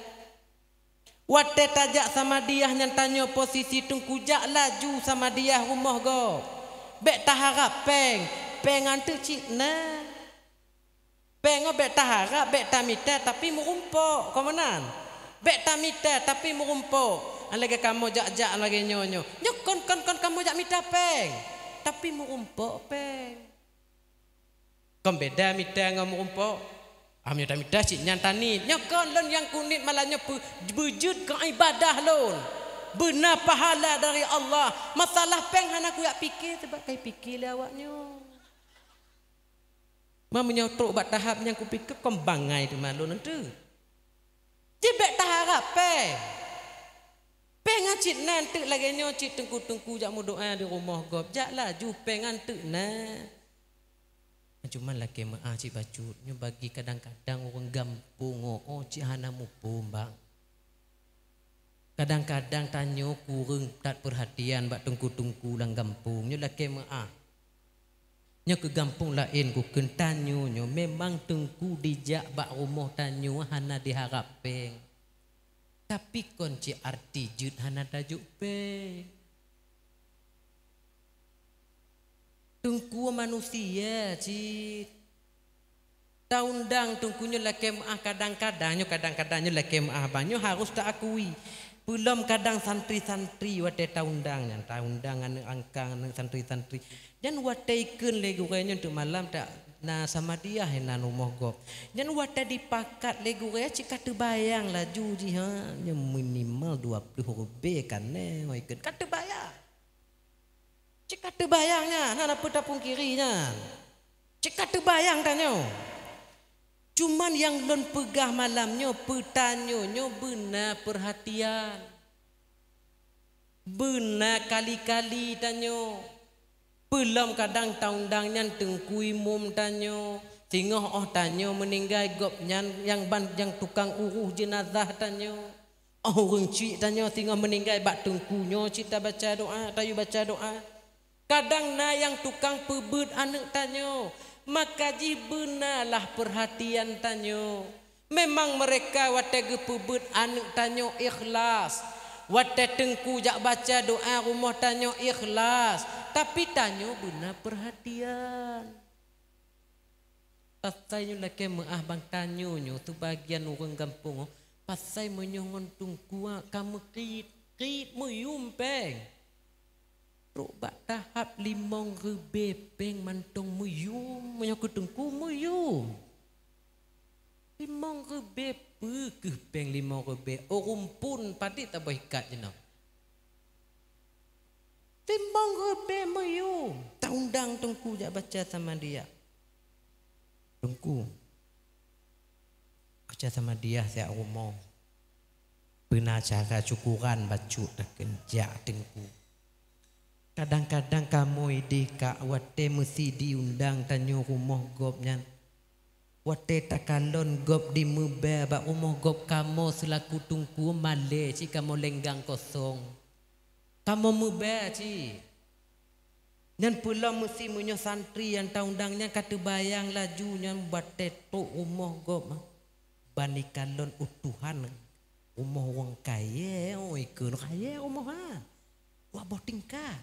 Wate tajak sama dia yang tanya posisi tengku jak laju sama dia rumah gop. Bek tak harap peng, pengan tu cik na. Pengo bek tak harap, bek tak minta tapi merumpok. Komanan? Bek tak minta tapi merumpok. Lagi kamu jak-jak lagi nyonyo. Nyokon kamu jak minta peng, tapi merumpok peng. Kau beda minta ngau merumpok. Amnya tak minta cik nyantani. Nyokon lon yang kunit malahnya berjud ke ibadah lon. Benar pahala dari Allah. Masalah peng hana aku yak fikir sebab kai fikir le awaknya. Mamanya truk bat tahap yang ku fikir kembangai tu malu nanti. Jebek tak harap peng. Peng acit nanti lagi nyocit tengku-tengku jak mu doa di rumah gop. Jak laju peng antek na. Cuma lagi maah cik bacutnya bagi kadang-kadang orang gampung oh cik hana mupu bang. Kadang-kadang tanya kurang tak perhatian bak tengku-tengku lang gampung. Nya laki maaf. Nya ke gampung lain ku kentanyo nya memang tengku dijak bak rumah tanyo hana diharap peng. Tapi konci arti jut hana tajuk peng. Tengku manusia cik. Taundang tengkunya laki maaf kadang-kadangnya laki maaf banyak harus tak akui. Belum kadang santri-santri wate taundang anak angkang anak santri-santri jan wate ikun legu kayaknya untuk malam tak na sama dia hena rumah gop jan wate dipakat legu kaya cik kata bayang laju ji ha nya minimal 20 lebih kan ne ikun kata bayang cik kata bayangnya na apa tapung kirinya cik kata bayang tanya. Cuman yang lon pegah malamnya petanyonyo benar perhatian. Benar kali-kali tanyo. Belum kadang taundangnya tengku imum tanyo. Tinggal tanyo meninggal gop yang tukang uruh jenazah tanyo. Orang cik tanyo tinggal meninggal bak tengkunyo cita baca doa, tayu baca doa. Kadang na yang tukang pebut anak tanyo. Maka jibenalah perhatian tanyo. Memang mereka wate gepebut anak tanyo ikhlas. Wate tengku jak baca doa rumah tanyo ikhlas. Tapi tanyo benar perhatian. Pasainya laki maah bang tanyo nyo tu bagian orang kampung. Pasai menyongon tungku kamu kit muyum peng. Robak tahap limong rebepeng mantong muyum menyokut tengku muyum. Limong rebepe kepeng limong rebe orang pun padi tak boleh ikat je nak. Limong rebe muyum. Tak undang tengku jak baca sama dia. Tengku baca sama dia saya rumah. Benar cara cukuran bacut dah kenjak tengku. Kadang-kadang kamu ide kak wate mesti diundang tanyo rumah gopnya. Wate takalon gop di mube ba umur gop kamu selaku tungku male ci kamu lenggang kosong. Kamu mube ci. Nyan pula mesti munyo santri yang taundangnya kata bayang laju nyan buat teto umur gop. Bani kalon utuhan umur wong kaya ikun kaya umur ha. Wa botingka.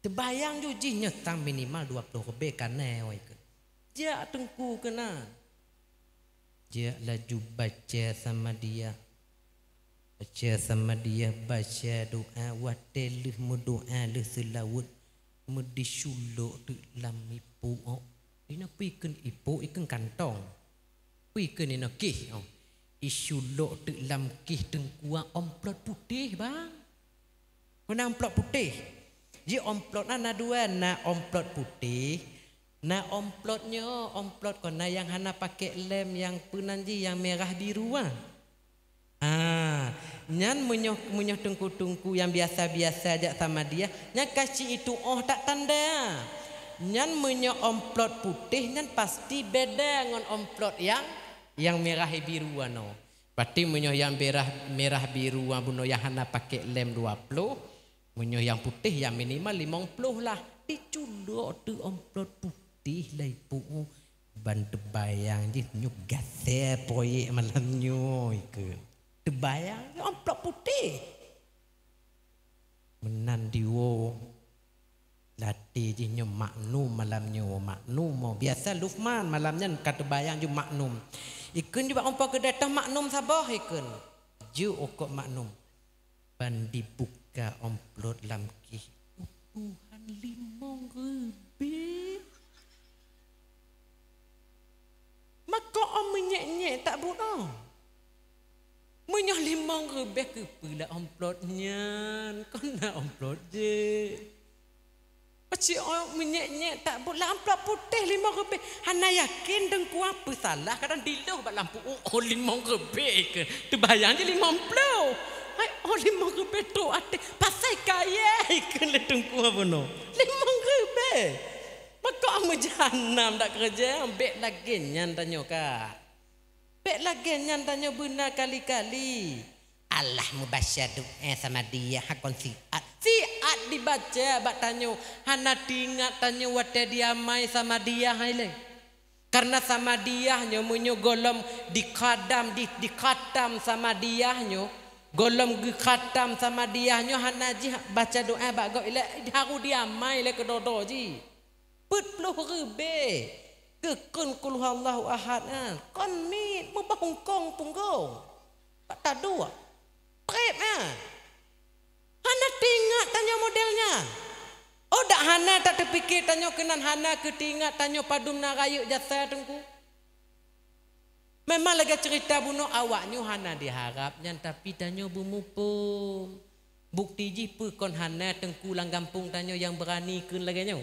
Terbayang ju ji nyetang minimal 20 lebih kana ikun. Dia tengku kena. Dia laju baca sama dia. Baca sama dia baca doa watelih mu doa le selawat mudi suluk tu lam ipu oh. Ina piken ipu iken kantong. Piken ina kih oh. Isuluk tu lam kih tengkuang omplot putih bang. Mana omplot putih? Ji omplot na dua na omplot putih. Na omplot kona yang hana pakai lem yang penanji yang merah biru ah. Nyan munyoh tungku-tungku yang biasa-biasa aja sama dia, nyan kasih itu oh tak tanda. Nyan munyoh omplot putih nyan pasti beda dengan omplot yang merah biru no. Berarti munyoh yang merah biru buno yang hana pakai lem 20, munyoh yang putih yang minimal 50 lah. Diculuk tu omplot putih lah ipu. Bantu bayang je nyuk gase proyek malam nyo ikut. Terbayang amplop putih. Menandiwo latih je nyo maknum malamnyo maknum mau biasa Lufman malamnya kata bayang ju maknum. Ikun juga ompo ke datang maknum sabah ikun. Ju okok maknum. Bandi buka omplot lamki. Tuhan 5,000. Maka om menyek-nyek tak bunuh. Munyoh 5,000 ke pula omplotnya. Kau nak omplot je. Pasti orang menyek-nyek tak boleh amplop putih 5,000. Hana yakin dengku apa salah. Kadang diluh bak lampu. Oh 5,000 ke. Terbayang je 50. Hai oh 5,000 tu ada. Pasal kaya ikan le dengku apa no. 5,000. Maka amu jahanam tak kerja. Bek lagi nyan tanya kak. Bek lagi nyan tanya benar kali-kali. Allah mubasyar doa sama dia hakon siat. Siat dibaca bak tanya. Hana tingat tanya wate dia mai sama dia haile. Karena sama dia nyo munyo golom dikadam dikatam sama dia nyo. Golom dikatam sama dia nyo hana ji baca doa bak go ile haru dia mai le kedodo ji. Put puluh rebe. Kekun kul Allahu ahad kon mit mu ba Hongkong punggong tak tadu trip hana tingat tanya modelnya oh dak hana tak terfikir tanya kenan hana ketingat tanya padum narayuk jasa tengku memang lagi cerita bunuh awaknya hana diharapnya tapi tanya bumupum bukti jipu kon hana tengku lang gampung tanya yang berani kun lagi nya.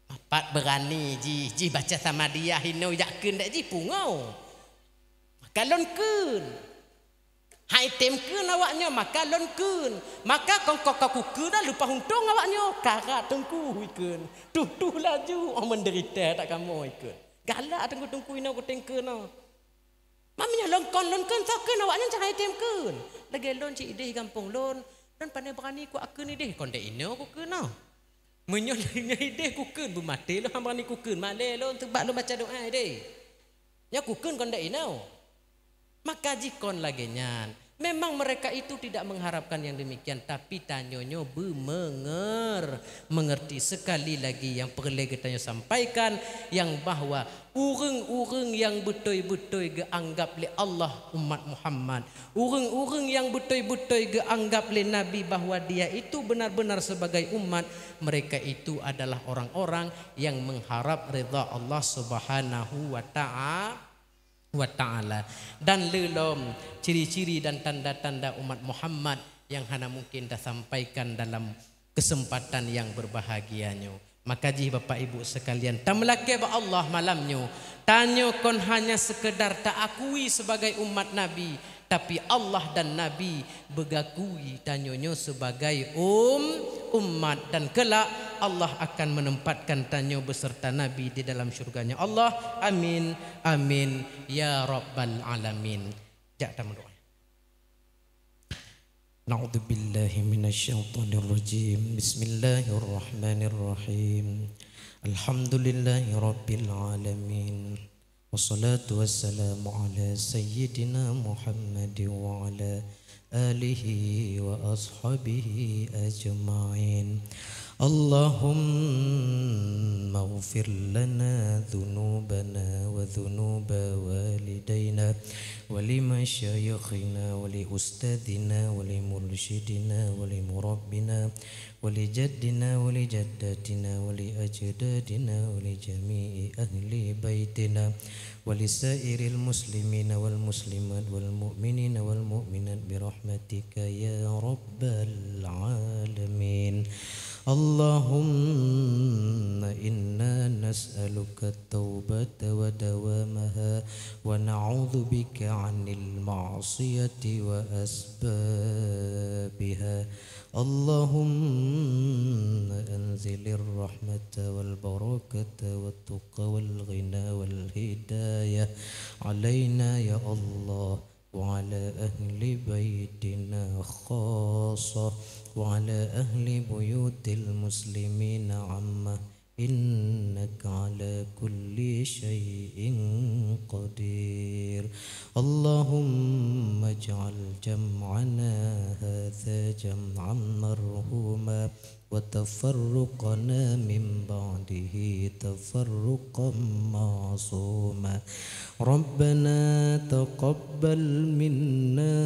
Empat berani ji baca sama dia hino yakin dak ji pungau. Maka lon kun. Hai tem kun awaknya maka lon kun. Maka kongkok ku dah lupa untung awaknya karat tengku ikun. Tuh laju orang menderita tak kamu ikun. Galak tengku ino ku tengku no. Mamanya lon kun sakun awaknya cahai tem kun. Lagi lon ci ideh kampung lon pandai berani ku akun ideh konde ino ku kun no. Menyolnya ide kukun bumati lo hamani kukun male lo tebak lo baca doa ide. Ya kukun kon dak inau. Maka jikon lagi nyan. Memang mereka itu tidak mengharapkan yang demikian tapi tanyonyo mengerti sekali lagi yang perlu kita sampaikan yang bahwa urang-urang yang betul-betul geanggap le Allah umat Muhammad, urang-urang yang betul-betul geanggap le Nabi bahwa dia itu benar-benar sebagai umat, mereka itu adalah orang-orang yang mengharap ridha Allah Subhanahu wa ta'ala dan lelom ciri-ciri dan tanda-tanda umat Muhammad yang hana mungkin dah sampaikan dalam kesempatan yang berbahagianya. Maka ji Bapak Ibu sekalian tamlake ba Allah malamnyo tanyo kon hanya sekedar tak akui sebagai umat Nabi Tapi Allah dan Nabi bergakui tanyonyo sebagai umat. Dan kelak Allah akan menempatkan tanyo beserta Nabi di dalam syurganya Allah. Amin. Amin. Ya Rabbal Alamin. Jak kita berdoa. Na'udzu billahi minasyaitonir rajim. Bismillahirrahmanirrahim. Alhamdulillahi rabbil alamin. Wassalatu wassalamu ala sayyidina Muhammad wa ala alihi wa ashabihi ajma'in. Allahumma ighfir lana dhunubana wa dhunuba walidayna wa limashayikhina wa li ustadina wa li mursyidina wa li murabbina ولجدنا ولجداتنا ولأجدادنا ولجميع أهل بيتنا ولسائر المسلمين والمسلمات والمؤمنين والمؤمنات برحمتك يا رب العالمين. اللهم إنا نسألك التوبة ودوامها ونعوذ بك عن المعصية وأسبابها. اللهم أنزل الرحمة والبركة والتقى والغنى والهداية علينا يا الله وعلى أهل بيتنا خاصة وعلى أهل بيوت المسلمين عامة إنك على كل شيء قدير. اللهم اجعل جمعنا هذا جمعا مرحوما وتفرقنا من بعده تفرقا معصوما. ربنا تقبل منا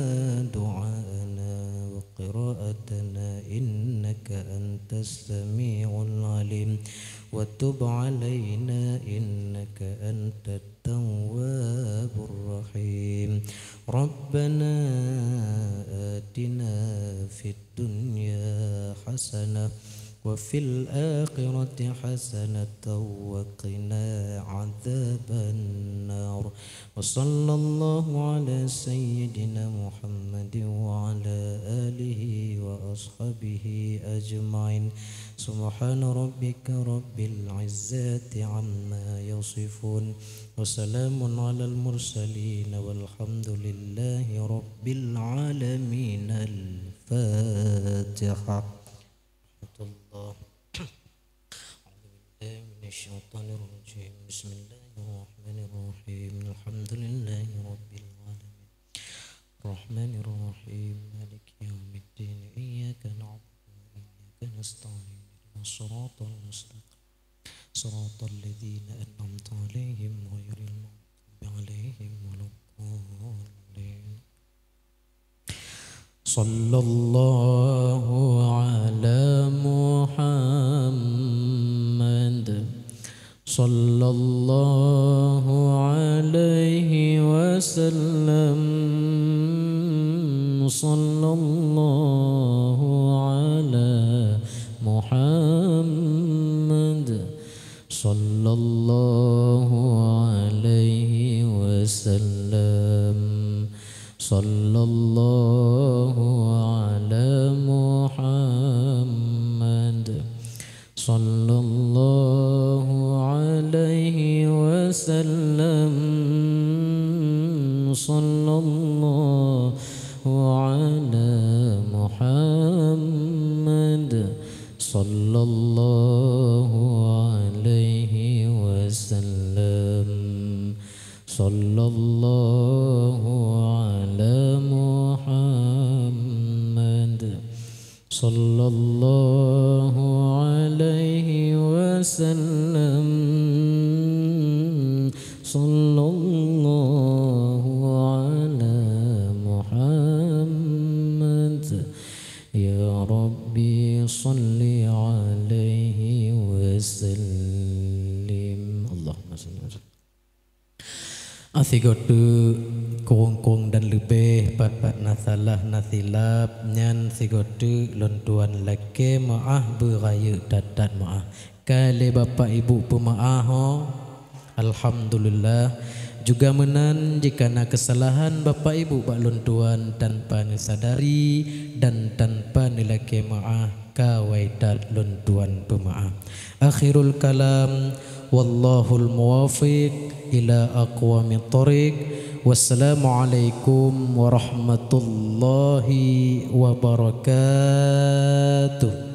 دعاءنا وقراءتنا إنك أنت السميع العليم وتب علينا إنك أنت التواب الرحيم. ربنا آتنا في الدنيا حسنة وفي الآخرة حسنة وقنا عذاب النار. وصلى الله على سيدنا محمد وعلى آله وأصحابه أجمعين. سبحان ربك رب العزة عما يصفون وسلام على المرسلين والحمد لله رب العالمين. الفاتحة. الله أعوذ بالله من الشيطان الرجيم. بسم الله الرحمن الرحيم. الحمد لله رب العالمين الرحمن الرحيم مالك يوم الدين إياك نعبد وإياك نستعين الصراط المستقيم صراط الذين أنعمت عليهم غير المغضوب عليهم ولا الضالين. صلى الله على محمد صلى الله عليه وسلم. صلى الله على محمد صلى الله عليه وسلم. صلى الله على محمد صلى الله عليه وسلم. صلى الله على محمد صلى الله عليه وسلم. صلى الله على محمد صلى الله عليه وسلم. صلى الله على محمد. يا ربي صل عليه وسلم. اللهم صل وسلم. Asigotu kong dan lebih pat nasalah nasilap nyan sigotu lontuan leke maah beraya dadat maah kali bapak ibu pemaah. Alhamdulillah Juga menan jika na kesalahan Bapak Ibu baklun tuan tanpa disadari dan tanpa nilai maaf kawai dalun tuan pemaaf. Akhirul kalam wallahul muwafiq ila aqwamit thoriq. Wassalamualaikum warahmatullahi wabarakatuh.